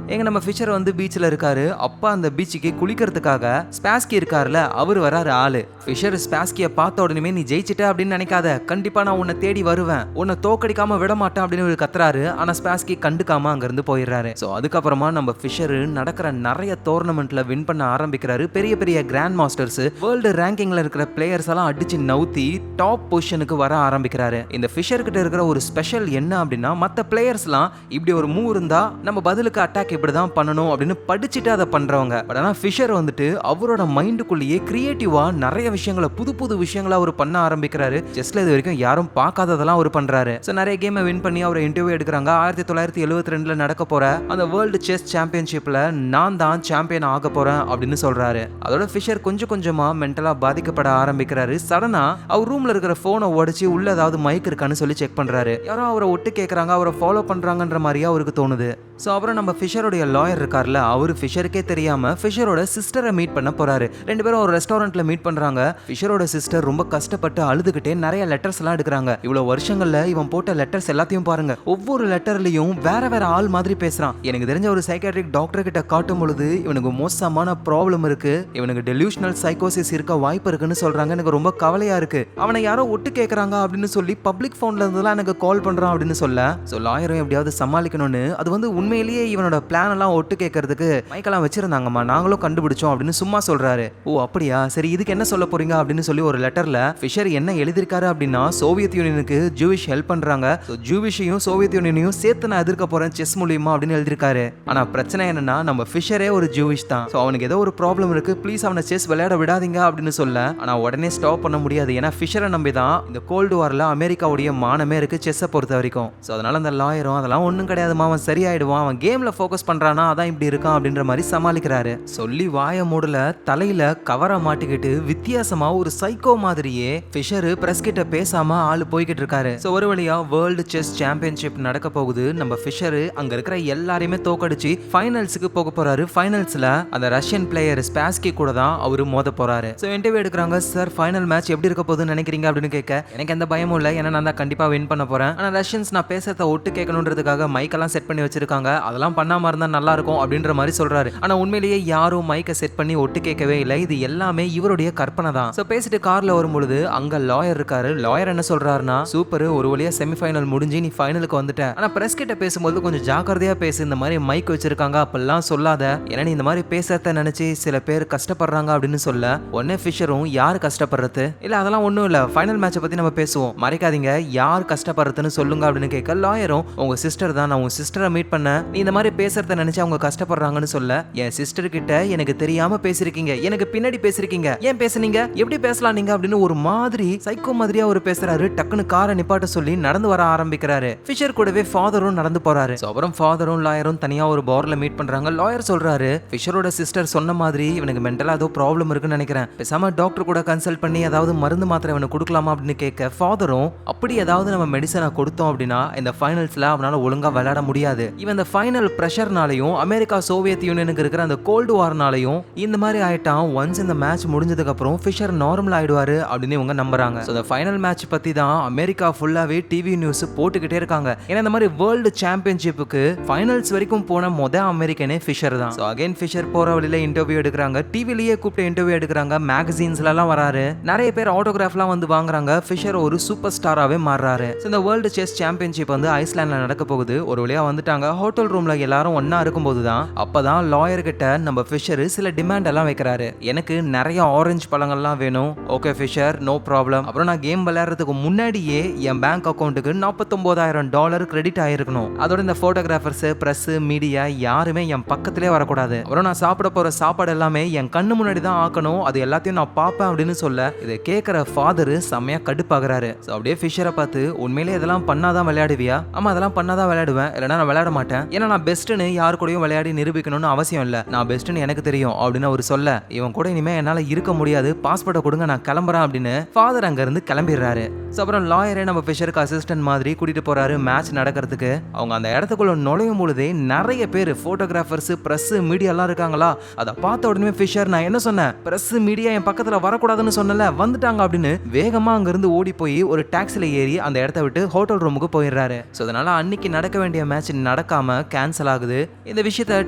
எங்க நம்ம ஃபிஷர் வந்து பீச்ல இருக்காரு. அப்ப அந்த பீச்சுக்கு குளிக்கிறதுக்காக ஸ்பாஸ்கி இருக்காருல, அவர் வராரு ஆளு. ஃபிஷர் ஸ்பாஸ்கிய பார்த்த உடனே நீ ஜெயிச்சிட்ட அப்படின்னு நினைக்காத, கண்டிப்பா நான் உன்னை தேடி வருவேன், உன்னை தோக்கடிக்காம விட மாட்டேன் அப்படின்னு கத்துறாரு. ஆனா ஸ்பாஸ்கி கண்டுக்காம அங்க இருந்து போயிடுறாரு. சோ அதுக்கப்புறமா நம்ம ஃபிஷர் நடக்கிற நிறைய டோர்னமெண்ட்ல வின் பண்ண ஆரம்பிக்கிறாரு. பெரிய பெரிய கிராண்ட் மாஸ்டர்ஸ், வேர்ல்டு ரேங்கிங்ல இருக்கிற பிளேயர்ஸ் எல்லாம் அடிச்சு நவுத்தி டாப் பொசிஷனுக்கு வர ஆரம்பிக்கிறாரு. இந்த ஃபிஷர் கிட்ட இருக்கிற ஒரு ஸ்பெஷல் என்ன அப்படின்னா மத்த பிளேயர்ஸ்லாம் இப்படி ஒரு மூவ் இருந்தா நம்ம பதிலுக்கு அட்டாக் இப்படிதான் பண்ணணும் அப்படின்னு படிச்சுட்டு அதை பண்றவங்க. பட் ஆனா ஃபிஷர் வந்துட்டு அவரோட மைண்டுக்குள்ளேயே கிரியேட்டிவா நிறைய விஷயங்களை புது புது விஷயங்களை அவர் பண்ண ஆரம்பிக்கிறாரு. செஸ்ல இது வரைக்கும் யாரும் பார்க்காததெல்லாம் அவர் பண்றாரு. சோ நிறைய கேமை வின் பண்ணி அவரை இன்டர்வியூ எடுக்கிறாங்க. 1972ல நடக்க போற அந்த வேர்ல்டு செஸ் சாம்பியன்ஷிப்ல நான் தான் சாம்பியன் ஆக போறேன் அப்படின்னு சொல்றாரு. அதோட ஃபிஷர் கொஞ்சம் கொஞ்சமா மென்டலா பாதிக்கப்பட ஆரம்பிக்கிறாரு. சடனா அவர் ரூம்ல இருக்கிற போனை உடைச்சு உள்ள ஏதாவது மைக் இருக்கான்னு சொல்லி செக் பண்றாரு. யாரோ அவரை ஒட்டு கேட்கறாங்க, அவரை ஃபாலோ பண்றாங்கன்ற மாதிரியா அவருக்கு தோணுது. சோ அப்புறம் நம்ம ஃபிஷருடைய லாயர் இருக்கார்ல, அவரு ஃபிஷருக்கே தெரியாம ஃபிஷரோட சிஸ்டரை மீட் பண்ண போறாரு. ரெண்டு பேரும் ஒரு ரெஸ்டாரண்ட்ல மீட் பண்றாங்க. ஃபிஷரோட சிஸ்டர் ரொம்ப கஷ்டப்பட்டு அழுதுகிட்டே நிறைய லெட்டர்ஸ் எல்லாம் எடுக்கிறாங்க. இவ்வளவு வருஷங்கள்ல இவன் போட்ட லெட்டர்ஸ் எல்லாத்தையும் பாருங்க. ஒவ்வொரு லெட்டர்லயும் வேற வேற ஆள் மாதிரி பேசுறான். எனக்கு தெரிஞ்ச ஒரு சைக்காட்ரிக் டாக்டர் கிட்ட காட்டும் பொழுது இவனுக்கு மோசமான ப்ராப்ளம் இருக்கு, இவனுக்கு டெலியூஷனல் சைக்கோசிஸ் இருக்க வாய்ப்பு இருக்குன்னு சொல்றாங்க. எனக்கு ரொம்ப கவலையா இருக்கு. அவனை யாரோ ஒட்டு கேட்கறாங்க அப்படின்னு சொல்லி பப்ளிக் போன்ல இருந்தெல்லாம் எனக்கு கால் பண்றான் அப்படின்னு சொல்ல, சோ லாயரும் எப்படியாவது சமாளிக்கணும்னு அது வந்து உண்மையிலேயே இவனோட பிளான் எல்லாம் ஒட்டு கேட்கறதுக்கு மைக்கெல்லாம் வச்சிருந்தாங்கம்மா, நாங்களும் கண்டுபிடிச்சோம் அப்படின்னு சும்மா சொல்றாரு. ஓ அப்படியா, சரி இதுக்கு என்ன சொல்ல போறீங்க அப்படின்னு சொல்லி ஒரு லெட்டர்ல ஃபிஷர் என்ன எழுதிருக்காரு அப்படின்னா, சோவியத் யூனியனுக்கு ஜூவிஷ் ஹெல்ப் பண்றாங்க, ஜூவிஷையும் சோவியத் யூனியனையும் சேர்த்து நான் எதிர்க்க போறேன் செஸ் மூலியமா அப்படின்னு எழுதிருக்காரு. ஆனா பிரச்சனை என்னன்னா நம்ம ஃபிஷரே ஒரு ஜூவிஷ் தான். சோ அவனுக்கு ஏதோ ஒரு ப்ராப்ளம் இருக்கு, ப்ளீஸ் அவனை செஸ் விளையாட விடாதீங்க அப்படின்னு சொல்ல, ஆனா உடனே ஸ்டாப் பண்ண முடியாது. ஏன்னா ஃபிஷரை நம்பி தான் இந்த கோல்டு வார்ல அமெரிக்காவுடைய மானமே இருக்கு செஸ்ஸை பொறுத்த வரைக்கும். சோ அதனால அந்த லாயரும் அதெல்லாம் ஒண்ணும் கிடையாதுமா, அவன் சரியாயிடுவான், அவன் கேம்ல ஃபோக்கஸ் பண்றானா அதான் இப்படி இருக்கான் அப்படின்ற மாதிரி சமாளிக்கிறாரு. சொல்லி வாய மூடல தலையில கவரை மாட்டிக்கிட்டு வித்தியாசமா ஒரு சைக்கோ மாதிரியே ஃபிஷர் பிரஸ் கிட்ட பேசாம ஆளு போய்கிட்டு இருக்காரு. சோ ஒரு வழியா வேர்ல்டு செஸ் சாம்பியன்ஷிப் நடக்க போகுது. நம்ம ஃபிஷர் அங்க இருக்கிற எல்லாரையுமே தோக்கடிச்சு ஃபைனல்ஸ்க்கு போக போறாரு. ஃபைனல்ஸ்ல அந்த ரஷ்யன் பிளேயர் ஸ்பாஸ்கி கூட தான் அவரு மோத போறாரு. சோ இன்டர்வியூ எடுக்கிறாங்க. சார் ஃபைனல் மேட்ச் எப்படி இருக்க போகுதுன்னு நினைக்கிறீங்க அப்படின்னு கேட்க, எனக்கு எந்த பயமும் இல்லை, ஏன்னா நான் தான் கண்டிப்பா வின் பண்ண போறேன். ஆனா ரஷ்யன்ஸ் நான் பேசுறத ஒட்டு கேட்கணுன்றதுக்காக மைக்கெல்லாம் செட் பண்ணி வச்சிருக்காங்க, அதெல்லாம் பண்ணாம இருந்தா நல்லா இருக்கும் அப்படின்ற மாதிரி சொல்றாரு. ஆனா உண்மையிலேயே யாரும் மைக்கை செட் பண்ணி ஒட்டு கேட்கவே இல்லை, இது எல்லாமே இவருடைய கற்பனை தான். சோ பேசிட்டு கார்ல வரும்பொழுது அங்க லாயர் இருக்காரு. லாயர் என்ன சொல்றாருன்னா, சூப்பர், ஒரு வழியா செமிஃபைனல் முடிஞ்சு நீ ஃபைனலுக்கு வந்துட்ட, ஆனா பிரஸ் கிட்ட பேசும்போது கொஞ்சம் ஜாக்கிரதையா பேசு, இந்த மாதிரி மைக் வச்சிருக்காங்க அப்பெல்லாம் சொல்லாத, ஏன்னா நீ இந்த மாதிரி பேசறத நினைச்சு சில பேர் கஷ்டப்படுறாங்க அப்படின்னு சொல்ல, உடனே ஃபிஷரும் யாரு கஷ்டப்படுறது இல்ல அதெல்லாம் ஒண்ணும் இல்ல, ஃபைனல் மேட்சை பத்தி நம்ம பேசுவோம், மறைக்காதீங்க, யார் கஷ்டப்படுறதுன்னு சொல்லுங்க அப்படின்னு கேட்க, லாயரும் உங்க சிஸ்டர் தான், நான் உங்க சிஸ்டரை மீட் பண்ண, நீ இந்த மாதிரி பேசுறத நினைச்சு அவங்க கஷ்டப்படுறாங்கன்னு சொல்ல, என் சிஸ்டர் கிட்ட எனக்கு தெரியாம பேசிருக்கீங்க, எனக்கு பின்னாடி பேசிருக்கீங்க, ஏன் பேசுனீங்க, எப்படி பேசலாம் நீங்க அப்படின்னு ஒரு மாதிரி சைக்கோ மாதிரியா ஒரு பேசுறாரு. டக்குன்னு காரை நிப்பாட்ட சொல்லி நடந்து வர ஆரம்பிக்கிறாரு. ஃபிஷர் கூடவே ஃபாதரும் நடந்து போறாரு. அப்புறம் ஃபாதரும் லாயரும் தனியா ஒரு பார்ல மீட் பண்றாங்க. லாயர் சொல்றாரு, ஃபிஷரோட சிஸ்டர் சொன்ன மாதிரி இவனுக்கு மென்டலா ஏதோ ப்ராப்ளம் இருக்குன்னு நினைக்கிறேன், பேசாம டாக்டர் கூட கன்சல்ட் பண்ணி ஏதாவது மருந்து மாத்திரை இவனுக்கு கொடுக்கலாமா அப்படின்னு கேட்க, ஃபாதரும் அப்படி ஏதாவது நம்ம மெடிசனை கொடுத்தோம் அப்படின்னா இந்த ஃபைனல்ஸ்ல அவனால ஒழுங்கா விளையாட முடியாது, இவன் இந்த ஃபைனல் பிரஷர்னாலையும் அமெரிக்கா சோவியத் யூனியனுக்கு இருக்கிற அந்த கோல்டு வார்னாலையும் இந்த மாதிரி ஆயிட்டான். ஒன்ஸ் இந்த மேட்ச் முடிஞ்சதுக்கு அப்புறம் ஃபிஷர் நார்மல் ஆயிடுவாரு அப்படின்னு இவங்க நம்புறாங்க. சோ இந்த ஃபைனல் மேட்ச் பத்தி தான் அமெரிக்கா ஃபுல்லாவே டிவி நியூஸ் போட்டுக்கிட்டே இருக்காங்க. ஏன்னா இந்த மாதிரி வேர்ல்டு சாம்பியன்ஷிப்புக்கு ஃபைனல்ஸ் வரைக்கும் போன அமெரிக்கனே ஃபிஷர் தான். சோ அகைன் ஃபிஷர் போற வழியில இன்டர்வியூ எடுக்கிறாங்க, டிவிலேயே கூப்பிட்டு இன்டர்வியூ எடுக்கிறாங்க, மேகசின்ஸ்ல எல்லாம் வராரு, நிறைய பேர் ஆட்டோகிராஃப்லாம் வந்து வாங்குறாங்க. ஃபிஷர் ஒரு சூப்பர் ஸ்டாராவே மாறுறாரு. இந்த வேர்ல்டு செஸ் சாம்பியன்ஷிப் வந்து ஐஸ்லாண்ட்ல நடக்க போகுது. ஒரு வழியா வந்துட்டாங்க. ஹோட்டல் ரூம்ல எல்லாரும் ஒன்னா இருக்கும்போது தான் அப்பதான் லாயர் கிட்ட நம்ம ஃபிஷர் சில டிமாண்ட் எல்லாம் வைக்கிறாரு. எனக்கு நிறைய ஆரஞ்சு பழங்கள்லாம் வேணும். Okay Fisher, no problem. அப்புறம் நான் கேம் விளையாடுறதுக்கு முன்னாடியே என் பேங்க் அக்கௌண்ட்டுக்கு $49,000 கிரெடிட் ஆயிருக்கணும். அதோட இந்த போட்டோகிராஃபர்ஸ், பிரஸ், மீடியா யாருமே என் பக்கத்திலே வரக்கூடாது. அப்புறம் நான் சாப்பிட போற சாப்பாடு எல்லாமே என் கண்ணு முன்னாடி தான் ஆக்கணும், அது எல்லாத்தையும் நான் பார்ப்பேன் அப்படின்னு சொல்ல, இதை கேட்கிற ஃபாதர் செம்மையா கடுப்பாகிறாரு. அப்படியே ஃபிஷரை பார்த்து, உண்மையிலே இதெல்லாம் பண்ணாதான் விளையாடுவியா? ஆமா அதெல்லாம் பண்ணாதான் விளையாடுவேன், இல்லைன்னா நான் விளையாட மாட்டேன், ஏன்னா நான் பெஸ்ட்னு யாரு கூடயும் விளையாடி நிரூபிக்கணும்னு அவசியம் இல்லை, நான் பெஸ்ட்னு எனக்கு தெரியும் அப்படின்னு அவர் சொல்ல, இவன் கூட இனிமே என்னால இருக்க முடியாது, பாஸ்போர்ட்டை கொடுங்க நான் கிளம்புறேன் அப்படின்னு ஃபாதர் அங்க இருந்து கிளம்பிடுறாரு. அப்புறம் லாயரே நம்ம ஃபிஷருக்கு அசிஸ்டன்ட் மாதிரி கூட்டிட்டு போறாரு மேட்ச் நடக்கிறதுக்கு. அவங்க அந்த இடத்துக்குள்ள நுழையும் பொழுதே நிறைய பேர் போட்டோகிராஃபர்ஸ், பிரஸ், மீடியா எல்லாம் இருக்காங்களா. அதை பார்த்த உடனே ஃபிஷர், நான் என்ன சொன்னேன், பிரஸ் மீடியா என் பக்கத்துல வரக்கூடாதுன்னு சொன்னல, வந்துட்டாங்க அப்படின்னு வேகமா அங்க இருந்து ஓடி போய் ஒரு டாக்ஸில ஏறி அந்த இடத்த விட்டு ஹோட்டல் ரூமுக்கு போயிடுறாரு. சோ அதனால அன்னைக்கு நடக்க வேண்டிய மேட்ச் நடக்காம கேன்சல் ஆகுது. இந்த விஷயத்த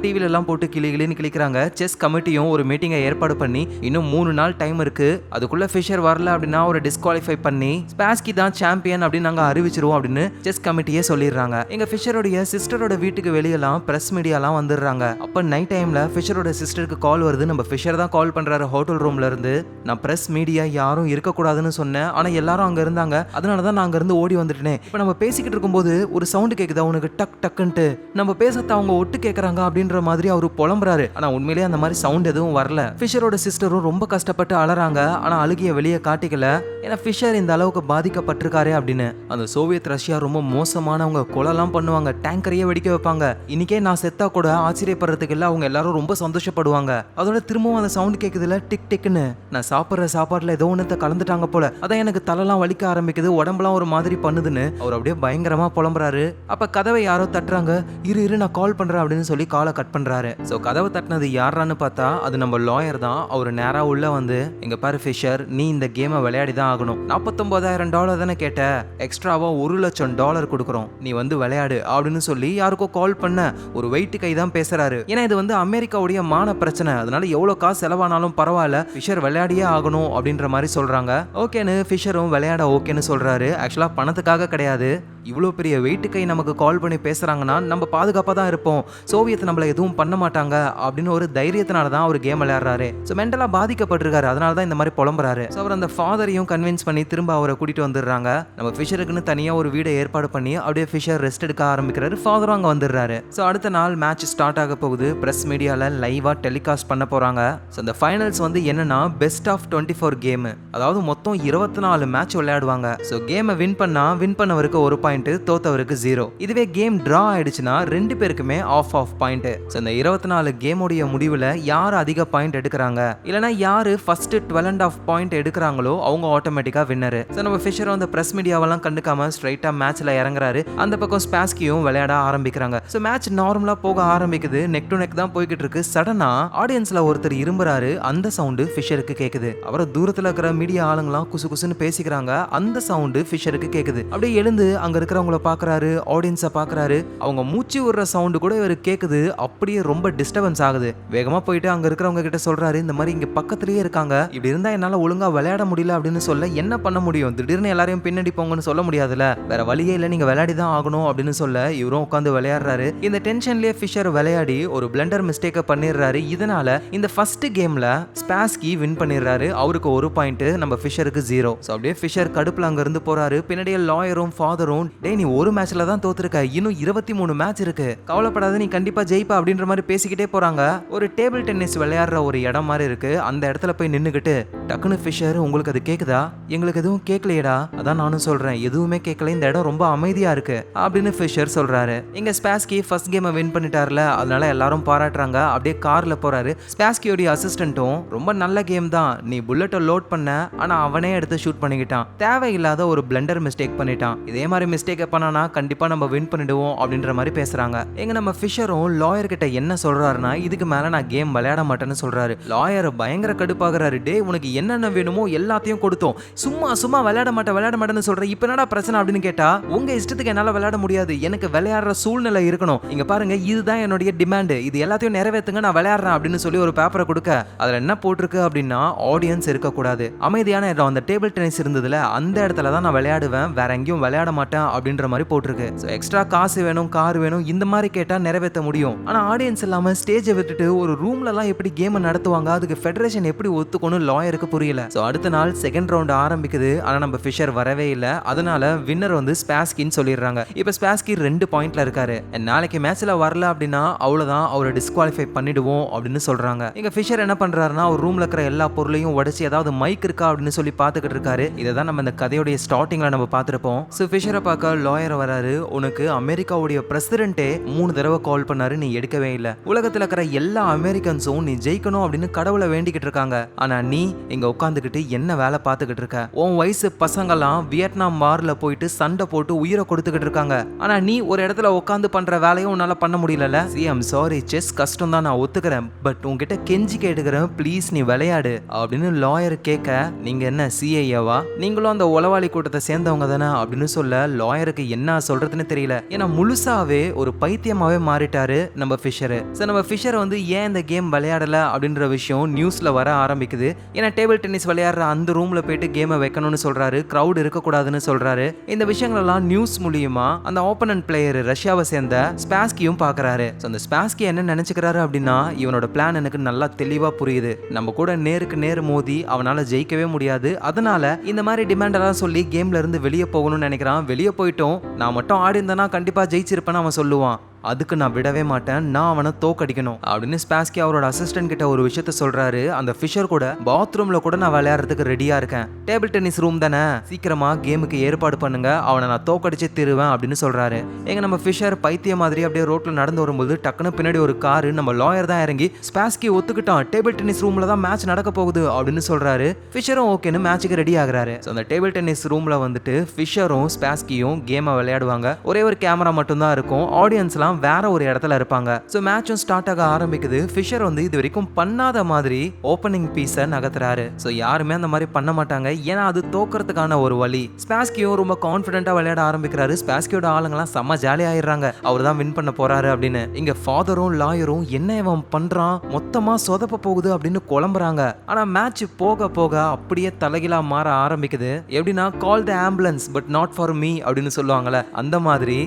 டிவில எல்லாம் போட்டு கிளின்னு கிளிக்கிறாங்க. செஸ் கமிட்டியும் ஒரு மீட்டிங்கை ஏற்பாடு பண்ணி இன்னும் 3 நாள் டைம் இருக்கு, அதுக்குள்ள ஃபிஷர் வரல அப்படின்னா ஒரு டிஸ்குவாலிஃபை பண்ணி ஸ்பாஸ்கி தான் சாம்பியன் அப்படின்னு நாங்க அறிவிச்சிருவோம் அப்படின்னு செஸ் கமிட்டியே சொல்லிடுறாங்க. எங்க ஃபிஷரோட சிஸ்டரோட வீட்டுக்கு வெளியெல்லாம் பிரஸ் மீடியாலாம் வந்துடுறாங்க. அப்ப நைட் டைம்ல ஃபிஷரோட சிஸ்டருக்கு கால் வருது. நம்ம ஃபிஷர் தான் கால் பண்றாரு ஹோட்டல் ரூம்ல இருந்து. நான் பிரஸ் மீடியா யாரும் இருக்கக்கூடாதுன்னு சொன்னேன், ஆனா எல்லாரும் எல்லாரும் அங்க இருந்தாங்க, அதனாலதான் நான் அங்க இருந்து ஓடி வந்துட்டேன். இப்ப நம்ம பேசிக்கிட்டு இருக்கும்போது ஒரு சவுண்ட் கேக்குதா உனக்கு டக் டக்குன்ட்டு, நம்ம பேசத்த அவங்க ஒட்டு கேக்குறாங்க அப்படின்ற மாதிரி அவரு புலம்புறாரு. ஆனா உண்மையிலேயே அந்த மாதிரி சவுண்ட் எதுவும் வரல. ஃபிஷரோட சிஸ்டரும் ரொம்ப கஷ்டப்பட்டு அலறாங்க. ஆனா அழுகிய வெளியே காட்டிக்கல, ஏன்னா ஃபிஷர் இந்த அளவுக்கு பாதிக்கப்பட்டிருக்காரு அப்படின்னு. அந்த சோவியத் ரஷ்யா ரொம்ப மோசமானவங்க, கொலைலாம் பண்ணுவாங்க, டேங்கரையே வெடிக்க வைப்பாங்க. இன்னைக்கே நான் செத்தா கூட ஆச்சரியப்படுறதுக்கு இல்ல, அவங்க எல்லாரும் ரொம்ப சந்தோஷப்படுவாங்க. அதோட திரும்பவும் அந்த சவுண்ட் கேக்குதுல டிக் டிக்னு, நான் சாப்பிடுற சாப்பாட்டுல ஏதோ ஒன்னத்தை கலந்துட்டாங்க போல, அதான் எனக்கு தலைலாம் வலிக்க ஆரம்பிக்குது, உடம்புலாம் ஒரு மாதிரி பண்ணுதுன்னு அவர் அப்படியே பயங்கரமா புலம்புறாரு. அப்ப கதவை யாரோ தட்டுறாங்க. இரு நான் கால் பண்றேன் அப்படின்னு சொல்லி காலை கட் பண்றாரு. சோ கதவை தட்டினது யாரான்னு பார்த்தா அது நம்ம லாயர் தான். அவர் நேரா உள்ள வந்து, எங்க பாரு ஃபிஷர், நீ இந்த கேமை விளையாடி தான் ஆகணும். $49,000 தானே கேட்ட, எக்ஸ்ட்ராவா $1,00,000 கொடுக்குறோம், நீ வந்து விளையாடு அப்படின்னு சொல்லி யாருக்கோ கால் பண்ண ஒரு வெயிட் கை தான் பேசுறாரு. ஏன்னா இது வந்து அமெரிக்காவுடைய மான பிரச்சனை, அதனால எவ்வளவு காசு செலவானாலும் பரவாயில்ல, ஃபிஷர் விளையாடியே ஆகணும் அப்படின்ற மாதிரி சொல்றாங்க. ஓகேன்னு ஃபிஷரும் விளையாட ஓகேன்னு சொல்றாரு. ஆக்சுவலா பணத்துக்காக கிடையாது, இவ்வளோ பெரிய வெயிட் கை நமக்கு கால் பண்ணி பேசுறாங்கன்னா நம்ம பாதுகாப்பாக தான் இருப்போம், சோவியத் நம்மள எதுவும் பண்ண மாட்டாங்க அப்படின்னு ஒரு தைரியத்தினால தான் அவர் கேம் விளையாடுறாரு. ஸோ மென்டலாக பாதிக்கப்பட்டிருக்காரு, அதனால தான் இந்த மாதிரி புலம்புறாரு. ஸோ அவர் அந்த ஃபாதரையும் கன்வின்ஸ் பண்ணி திரும்ப அவரை கூட்டிட்டு வந்துடுறாங்க. நம்ம ஃபிஷருக்குன்னு தனியாக ஒரு வீடை ஏற்பாடு பண்ணி அப்படியே ஃபிஷர் ரெஸ்ட் எடுக்க ஆரம்பிக்கிறாரு. ஃபாதரும் அங்கே வந்துடுறாரு. ஸோ அடுத்த நாள் மேட்ச் ஸ்டார்ட் ஆக போகுது. பிரஸ் மீடியாவில் லைவாக டெலிகாஸ்ட் பண்ண போகிறாங்க. ஸோ அந்த ஃபைனல்ஸ் வந்து என்னன்னா பெஸ்ட் ஆஃப் 24 கேமு, அதாவது மொத்தம் 24 மேட்ச் விளையாடுவாங்க. ஸோ கேமை வின் பண்ணவருக்கு 1 பாயிண்ட், தோத்தவருக்கு 0. இதுவே கேம் டிரா ஆயிடுச்சுன்னா 2 பேருக்குமே ஆஃப் பாயிண்ட். சோ இந்த 24 கேமோடைய முடிவுல யார் அதிக பாயிண்ட் எடுக்கறாங்க, இல்லனா யாரு ஃபர்ஸ்ட் 12.5 பாயிண்ட் எடுக்கறாங்களோ அவங்க ஆட்டோமேட்டிக்கா வின்னர். சோ நம்ம ஃபிஷர் அந்த பிரஸ் மீடியாவெல்லாம் கண்டுக்காம ஸ்ட்ரைட்டா மேட்ச்ல இறங்குறாரு. அந்த பக்கம் ஸ்பாஸ்கியும் விளையாட ஆரம்பிக்கிறாங்க. சோ மேட்ச் நார்மலா போக ஆரம்பிக்குது, நெக் டு நெக் தான் போய்கிட்டு இருக்கு. சடனா ஆடியன்ஸ்ல ஒருத்தர் இரும்புறாரு. அந்த சவுண்ட் ஃபிஷருக்கு கேக்குது. அவர தூரத்துல இருக்கிற மீடியா ஆளுங்கலாம் குசு குசுன்னு பேசிக்கிறாங்க. அந்த சவுண்ட் ஃபிஷருக்கு கேக்குது. அப்படியே எழுந்து அங்க இருக்கிறவங்கள பாக்குறாரு, ஆடியன்ஸை பாக்குறாரு. அவங்க மூச்சு விடுற சவுண்டு கூட இவரு கேக்குது. அப்படியே ரொம்ப டிஸ்டர்பன்ஸ் ஆகுது. வேகமா போயிட்டு அங்க இருக்கிறவங்க கிட்ட சொல்றாரு, இந்த மாதிரி இங்க பக்கத்துலயே இருக்காங்க, இப்படி இருந்தா என்னால ஒழுங்கா விளையாட முடியல அப்படின்னு சொல்ல, என்ன பண்ண முடியும், திடீர்னு எல்லாரையும் பின்னாடி போங்கன்னு சொல்ல முடியாதுல, வேற வழியே இல்ல, நீங்க விளையாடி தான் ஆகணும் அப்படின்னு சொல்ல இவரும் உட்காந்து விளையாடுறாரு. இந்த டென்ஷன்லயே ஃபிஷர் விளையாடி ஒரு பிளண்டர் மிஸ்டேக்க பண்ணிடுறாரு. இதனால இந்த ஃபர்ஸ்ட் கேம்ல ஸ்பாஸ்கி வின் பண்ணிடுறாரு. அவருக்கு 1 பாயிண்ட், நம்ம ஃபிஷருக்கு 0. சோ அப்படியே ஃபிஷர் கடுப்புல அங்க இருந்து போறாரு. பின்னாடியே லாயரும் ஃபாதரும், டேய் நீ ஒரு மேட்ச்ல தான் தோத்துருக்க, இன்னும் 23 மேட்ச் இருக்கு, கவலைப்படாத, நீ கண்டிப்பா ஜெயிப்பா அப்படின்ற மாதிரி பேசிக்கிட்டே போறாங்க. ஒரு டேபிள் டென்னிஸ் விளையாடுற ஒரு இடம் மாதிரி இருக்கு. அந்த இடத்துல போய் நின்னுகிட்டு டக்குனு ஃபிஷர், உங்களுக்கு அது கேக்குதா, எங்களுக்கு எதுவும் கேட்கலையடா, அதான் நானும் சொல்றேன், எதுவுமே கேட்கல, இந்த இடம் ரொம்ப அமைதியா இருக்கு அப்படின்னு ஃபிஷர் சொல்றாரு. இங்க ஸ்பாஸ்கி ஃபர்ஸ்ட் கேமை வின் பண்ணிட்டார்ல, அதனால எல்லாரும் பாராட்டுறாங்க. அப்படியே கார்ல போறாரு. ஸ்பாஸ்கியோட அசிஸ்டன்ட்டும், ரொம்ப நல்ல கேம் தான், நீ புல்லட்டை லோட் பண்ண, ஆனா அவனே எடுத்து ஷூட் பண்ணிக்கிட்டான், தேவையில்லாத ஒரு பிளண்டர் மிஸ்டேக் பண்ணிட்டான், இதே மாதிரி மிஸ்டேக் பண்ணானா கண்டிப்பா நம்ம வின் பண்ணிடுவோம் அப்படின்ற மாதிரி பேசுறாங்க. எங்க நம்ம ஃபிஷரும் லாயர் கிட்ட என்ன சொல்றாருன்னா, இதுக்கு மேல நான் கேம் விளையாட மாட்டேன்னு சொல்றாரு. லாயர் பயங்கர கடுப்பாகிறாரு. டே உனக்கு என்னென்ன வேணுமோ எல்லாத்தையும் கொடுத்தோம், சும்மா விளையாட மாட்டேன்னு சொல்ற, இப்ப என்னடா பிரச்சனை அப்படின்னு கேட்டா, உங்க இஷ்டத்துக்கு என்னால விளையாட முடியாது, எனக்கு விளையாடுற சூழ்நிலை இருக்கணும், இங்க பாருங்க இதுதான் என்னுடைய டிமாண்ட், இது எல்லாத்தையும் நிறைவேற்றுங்க, நான் விளையாடுறேன் அப்படின்னு சொல்லி ஒரு பேப்பரை கொடுக்க, அதுல என்ன போட்டிருக்கு அப்படின்னா, ஆடியன்ஸ் இருக்கக்கூடாது, அமைதியான இடம், அந்த டேபிள் டென்னிஸ் இருந்ததுல அந்த இடத்துல தான் நான் விளையாடுவேன், வேற எங்கேயும் விளையாட மாட்டேன் அப்படின்ற மாதிரி போட்டிருக்கு. எக்ஸ்ட்ரா காசு வேணும், கார் வேணும், இந்த மாதிரி கேட்டா நிறைவேற்ற முடியும். ஆனா ஆடியன்ஸ் இல்லாம ஸ்டேஜை விட்டுட்டு ஒரு ரூம்ல எல்லாம் எப்படி கேம் நடத்துவாங்க, அதுக்கு ஃபெடரேஷன் எப்படி ஒத்துக்கணும் லாயருக்கு புரியல. சோ அடுத்த நாள் செகண்ட் ரவுண்ட் ஆரம்பிக்குது. ஆனா நம்ம ஃபிஷர் வரவே இல்ல. அதனால வின்னர் வந்து ஸ்பாஸ்கின்னு சொல்லிடுறாங்க. இப்ப ஸ்பாஸ்கி 2 பாயிண்ட்ல இருக்காரு. நாளைக்கு மேட்ச்ல வரல அப்படின்னா அவ்வளவுதான், அவரை டிஸ்குவாலிஃபை பண்ணிடுவோம் அப்படின்னு சொல்றாங்க. எங்க ஃபிஷர் என்ன பண்றாருன்னா, ஒரு ரூம்ல இருக்கிற எல்லா பொருளையும் உடைச்சு ஏதாவது மைக் இருக்கா அப்படின்னு சொல்லி பாத்துக்கிட்டு இருக்காரு. இதான் நம்ம இந்த கதையோட ஸ்டார்டிங்ல நம்ம பார்த்திருப்போம். சோ ஃபிஷரை பார்க்க லாயர் வராரு. உனக்கு அமெரிக்காவுடைய பிரசிடென்ட்டே 3 தடவை கால் பண்ணாரு, நீ எடுக்கவே இல்ல, உலகத்துல இருக்கிற எல்லா அமெரிக்கன்ஸும் நீ ஜெயிக்கணும் அப்படின்னு கடவுளை வேண்டிக்கிட்டு இருக்காங்க, ஆனா நீ இங்க உட்காந்துக்கிட்டு என்ன வேலை பார்த்துக்கிட்டு இருக்க, உன் வயசு பசங்கெல்லாம் வியட்நாம் வார்ல போயிட்டு சண்டை போட்டு உயிரை கொடுத்துக்கிட்டு இருக்காங்க, ஆனா நீ ஒரு இடத்துல உட்காந்து பண்ற வேலையும் உன்னால பண்ண முடியல. ஐம் சாரி, செஸ் கஷ்டம் தான், நான் ஒத்துக்கிறேன், பட் உன்கிட்ட கெஞ்சி கேட்டுக்கிறேன், ப்ளீஸ் நீ விளையாடு அப்படின்னு லாயர் கேட்க, நீங்க என்ன சிஐஏவா, நீங்களும் அந்த உளவாளி கூட்டத்தை சேர்ந்தவங்க தானே அப்படின்னு சொல்ல, லாயருக்கு என்ன சொல்றதுன்னு தெரியல. ஏன்னா முழுசாவே ஒரு பைத்தியமாவே மாறிட்டாரு நம்ம ஃபிஷர். சோ நம்ம ஃபிஷர் வந்து ஏன் இந்த கேம் விளையாடல அப்படின்ற விஷயம் நியூஸ்ல வர ஆரம்பிக்குது. ஏன்னா டேபிள் டென்னிஸ் விளையாடுற அந்த ரூம்ல போயிட்டு கேமை வைக்கணும்னு சொல்றாரு, கிரவுட் இருக்கக்கூடாதுன்னு சொல்றாரு. இந்த விஷயங்கள் எல்லாம் நியூஸ் மூலியமா அந்த ஆப்போனன்ட் பிளேயர் ரஷ்யாவை சேர்ந்த ஸ்பாஸ்கியும் பாக்குறாரு. அந்த ஸ்பாஸ்கி என்ன நினைச்சுக்கிறாரு அப்படின்னா, இவனோட பிளான் எனக்கு நல்லா தெளிவா புரியுது, நம்ம கூட நேருக்கு நேர் மோதி அவனால ஜெயிக்கவே முடியாது, அதனால இந்த மாதிரி மாதிரி டிமாண்ட் எல்லாம் சொல்லி கேம்ல இருந்து வெளியே போகணும்னு நினைக்கிறான். வெளியே போயிட்டோம், நான் மட்டும் ஆடி இருந்தேன்னா கண்டிப்பா ஜெயிச்சிருப்பேன்னு அவன் சொல்லுவான். அதுக்கு நான் விடவே மாட்டேன், நான் அவனை தோக்கடிக்கணும் அப்படின்னு ஸ்பாஸ்கி அவரோட அசிஸ்டன்ட் கிட்ட ஒரு விஷயத்த சொல்றாரு. அந்த ஃபிஷர் கூட பாத்ரூம்ல கூட நான் விளையாடுறதுக்கு ரெடியா இருக்கேன், டேபிள் டென்னிஸ் ரூம் தானே, சீக்கிரமா கேமுக்கு ஏற்பாடு பண்ணுங்க, அவனை நான் தோக்கடிச்சே தருவேன் அப்படின்னு சொல்றாரு. எங்க நம்ம ஃபிஷர் பைத்திய மாதிரி அப்படியே ரோட்ல நடந்து வரும்போது டக்குன்னு பின்னாடி ஒரு காரு, நம்ம லாயர் தான் இறங்கி ஸ்பாஸ்கி ஒத்துக்கிட்டான், டேபிள் டென்னிஸ் ரூம்ல தான் மேட்ச் நடக்க போகுது அப்படின்னு சொல்றாரு. ஃபிஷரும் ஓகேன்னு மேட்சுக்கு ரெடி ஆகுறாரு. அந்த டேபிள் டென்னிஸ் ரூம்ல வந்துட்டு ஃபிஷரும் ஸ்பாஸ்கியும் கேமை விளையாடுவாங்க. ஒரே ஒரு கேமரா மட்டும் தான் இருக்கும், ஆடியன்ஸ்லாம் வேற ஒரு இடத்துல இருப்பாங்க. சோ மேட்சும் ஸ்டார்ட் ஆக ஆரம்பிக்குது. ஃபிஷர் வந்து இது வரைக்கும் பண்ணாத மாதிரி ஓபனிங் பீஸை நகர்த்துறாரு. சோ யாருமே அந்த மாதிரி பண்ண மாட்டாங்க, ஏன்னா அது தோக்கிறதுக்கான ஒரு வழி. ஸ்பாஸ்கியும் ரொம்ப கான்ஃபிடென்ட்டா விளையாட ஆரம்பிக்கிறாரு. ஸ்பாஸ்கியோட ஆளுங்கெல்லாம் செம்ம ஜாலி ஆயிடுறாங்க, அவர் தான் வின் பண்ண போறாரு அப்படின்னு. இங்க ஃபாதரும் லாயரும் என்ன இவன் பண்றான், மொத்தமா சொதப்ப போகுது அப்படின்னு குழம்புறாங்க. ஆனா மேட்ச் போக போக அப்படியே தலைகீழா மாற ஆரம்பிக்குது. எப்படின்னா call the ambulance but not for me அப்படின்னு சொல்லுவாங்கல்ல, அந்த மாதிரி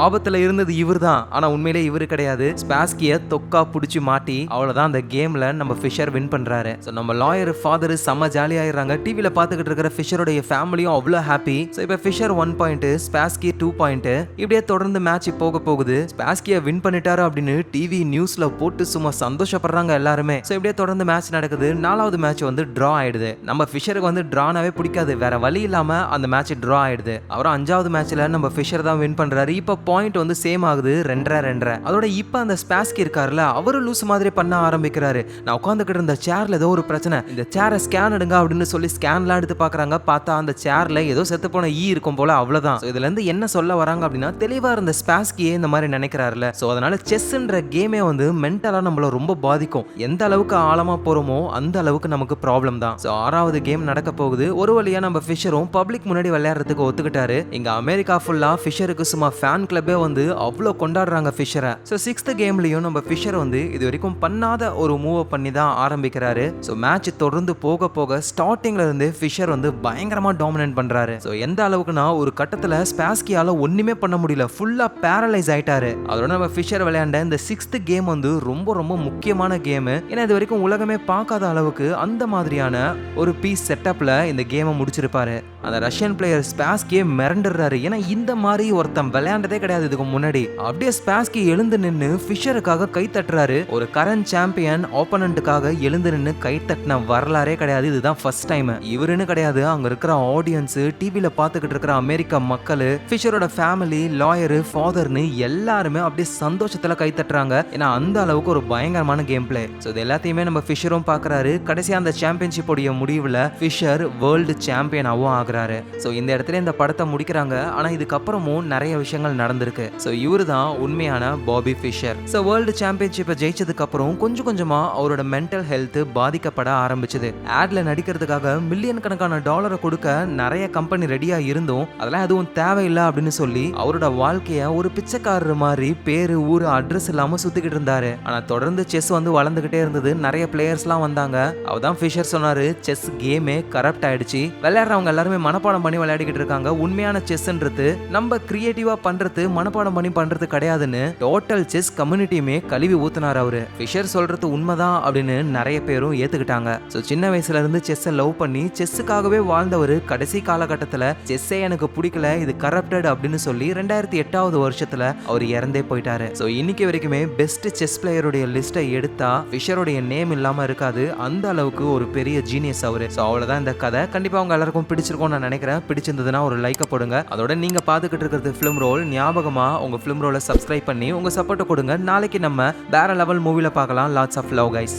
ஆபத்துல இருந்தது இவர் தான், ஆனா உண்மையிலே இவரு கிடையாது. ஸ்பாஸ்கிய தொக்கா புடிச்சு மாட்டி அவ்வளவுதான் அந்த கேம்ல நம்ம ஃபிஷர் வின் பண்றாரு. சோ நம்ம லாயர் ஃபாதர் செம்ம ஜாலி ஆயிடுறாங்க. டிவில பாத்துக்கிட்டு இருக்கிற ஃபிஷருடைய ஃபேமிலியும் அவ்வளவு ஹாப்பி. சோ இப்போ ஃபிஷர் 1 பாயிண்ட், ஸ்பாஸ்கி 2 பாயிண்ட், இப்படியே தொடர்ந்து மேட்ச் போக போகுது. ஸ்பாஸ்கிய வின் பண்ணிட்டாரு அப்படின்னு டிவி நியூஸ்ல போட்டு சும்மா சந்தோஷப்படுறாங்க எல்லாருமே. சோ இப்படியே தொடர்ந்து மேட்ச் நடக்குது. 4வது மேட்ச் வந்து டிரா ஆயிடுது. நம்ம ஃபிஷருக்கு வந்து டிரானாவே பிடிக்காது, வேற வழி இல்லாம அந்த மேட்ச் டிரா ஆயிடுது. அப்புறம் 5வது மேட்ச்ல நம்ம ஃபிஷர் தான் வின் பண்றாரு. இப்போ பாயிண்ட் வந்து சேம் ஆகுது, 2-2. அதோட இப்ப அந்த ஸ்பாஸ்கி இருக்காருல, அவரு லூஸ் மாதிரி பண்ண ஆரம்பிக்கிறாரு. நான் உட்காந்துக்கிட்டு இருந்த சேர்ல ஏதோ ஒரு பிரச்சனை, இந்த சேரை ஸ்கேன் எடுங்க அப்படின்னு சொல்லி ஸ்கேன்லாம் எடுத்து பாக்குறாங்க. பார்த்தா அந்த சேர்ல ஏதோ செத்து போன ஈ இருக்கும் போல, அவ்வளவுதான். இதுல இருந்து என்ன சொல்ல வராங்க அப்படின்னா, தெளிவா இருந்த ஸ்பாஸ்கியே இந்த மாதிரி நினைக்கிறாருல. சோ அதனால செஸ்ன்ற கேமே வந்து மென்டலா நம்மள ரொம்ப பாதிக்கும். எந்த அளவுக்கு ஆழமா போறோமோ அந்த அளவுக்கு நமக்கு ப்ராப்ளம் தான். சோ 6வது கேம் நடக்க போகுது. ஒரு வழியா நம்ம ஃபிஷரும் பப்ளிக் முன்னாடி விளையாடுறதுக்கு ஒத்துக்கிட்டாரு. இங்க அமெரிக்கா ஃபுல்லா ஃபிஷருக்கு சும்மா ஃபேன் கிளப்பே வந்து அவ்வளோ கொண்டாடுறாங்க ஃபிஷரை. ஸோ 6th கேம்லயும் நம்ம ஃபிஷர் வந்து இது வரைக்கும் பண்ணாத ஒரு மூவ் பண்ணி தான் ஆரம்பிக்கிறாரு. ஸோ மேட்ச் தொடர்ந்து போக போக ஸ்டார்டிங்ல இருந்து ஃபிஷர் வந்து பயங்கரமா டாமினேட் பண்றாரு. ஸோ எந்த அளவுக்குனா ஒரு கட்டத்துல ஸ்பாஸ்கியால ஒண்ணுமே பண்ண முடியல, ஃபுல்லா பேரலைஸ் ஆயிட்டாரு. அதோட நம்ம ஃபிஷர் விளையாண்ட இந்த 6th கேம் வந்து ரொம்ப ரொம்ப முக்கியமான கேம். ஏன்னா இது வரைக்கும் உலகமே பார்க்காத அளவுக்கு அந்த மாதிரியான ஒரு பீஸ் செட்டப்ல இந்த கேமை முடிச்சிருப்பாரு. அந்த ரஷ்யன் பிளேயர் ஸ்பாஸ்கியே மிரண்டுறாரு, ஏன்னா இந்த மாதிரி ஒருத்தன் விளையாண்டதே கிடையாது இதுக்கு முன்னாடி. அப்படியே ஸ்பாஸ்கி எழுந்து நின்னு ஃபிஷருக்காக கை தட்டுறாரு. ஒரு கரண்ட் சாம்பியன் ஆப்போனன்ட்டுக்காக எழுந்து நின்னு கை தட்டின வரலாறே கிடையாது, இதுதான் ஃபர்ஸ்ட் டைம். இவருன்னு கிடையாது, அங்க இருக்கிற ஆடியன்ஸ், டிவில பாத்துக்கிட்டு இருக்கிற அமெரிக்க மக்கள், ஃபிஷரோட ஃபேமிலி, லாயர், ஃபாதர்னு எல்லாருமே அப்படியே சந்தோஷத்துல கை தட்டுறாங்க. ஏன்னா அந்த அளவுக்கு ஒரு பயங்கரமான கேம் பிளே. சோ இது எல்லாத்தையுமே நம்ம ஃபிஷரும் பாக்குறாரு. கடைசியா அந்த சாம்பியன்ஷிப் உடைய முடிவுல ஃபிஷர் வேர்ல்டு சாம்பியனாவும் ஆகுறாரு. சோ இந்த இடத்துல இந்த படத்தை முடிக்கிறாங்க. ஆனா இதுக்கப்புறமும் நிறைய விஷயங்கள் நடந்திருக்கு. சோ இவரு தான் உண்மையான பாபி ஃபிஷர். சோ வேர்ல்டு சாம்பியன்ஷிப்பை ஜெயிச்சதுக்கு அப்புறம் கொஞ்சம் கொஞ்சமா அவரோட மென்டல் ஹெல்த் பாதிக்கப்பட ஆரம்பிச்சது. ஆட்ல நடிக்கிறதுக்காக மில்லியன் கணக்கான டாலரை கொடுக்க நிறைய கம்பெனி ரெடியா இருந்தும் அதெல்லாம் எதுவும் தேவையில்லை அப்படின்னு சொல்லி அவரோட வாழ்க்கைய ஒரு பிச்சைக்காரர் மாதிரி பேரு ஊரு அட்ரஸ் இல்லாம சுத்திக்கிட்டு இருந்தாரு. ஆனா தொடர்ந்து செஸ் வந்து வளர்ந்துகிட்டே இருந்தது, நிறைய பிளேயர்ஸ்லாம் வந்தாங்க. அவதான் ஃபிஷர் சொன்னாரு, செஸ் கேமே கரப்ட் ஆயிடுச்சு, விளையாடுறவங்க எல்லாருமே மனப்பாடம் பண்ணி விளையாடிக்கிட்டு இருக்காங்க, உண்மையான செஸ்ன்றது நம்ம கிரியேட்டிவா பண்றது மனப்பாடம் பண்ணி பண்றது கிடையாதுன்னு டோட்டல் செஸ் கம்யூனிட்டியுமே கழுவி ஊத்துனார் அவரு. ஃபிஷர் சொல்றது உண்மைதான் அப்படின்னு நிறைய பேரும் ஏத்துக்கிட்டாங்க. சோ சின்ன வயசுல இருந்து செஸ்ஸை லவ் பண்ணி செஸ்ஸுக்காகவே வாழ்ந்தவர் கடைசி காலகட்டத்துல செஸ்ஸே எனக்கு பிடிக்கல, இது கரப்டட் அப்படின்னு சொல்லி 2008வது வருஷத்துல அவர் இறந்தே போயிட்டாரு. சோ இன்னைக்கு வரைக்குமே பெஸ்ட் செஸ் பிளேயருடைய லிஸ்ட்டை எடுத்தா ஃபிஷருடைய நேம் இல்லாம இருக்காது, அந்த அளவுக்கு ஒரு பெரிய ஜீனியஸ் அவரு. சோ அவ்வளவுதான் இந்த கதை. கண்டிப்பா உங்க எல்லாருக்கும் பிடிச்சிருக்கும் நான் நினைக்கிறேன். பிடிச்சிருந்ததுன்னா ஒரு லைக் போடுங்க. அதோட நீங்க பாத்துக்கிட்டு இருக்கிறது ஃபிலிம் ரோல். ஞாபகமா உங்க ஃபிலிம் ரோலை சப்ஸ்கிரைப் பண்ணி உங்க சப்போர்ட் கொடுங்க. நாளைக்கு நம்ம வேற லெவல் மூவில பார்க்கலாம். Lots of love guys.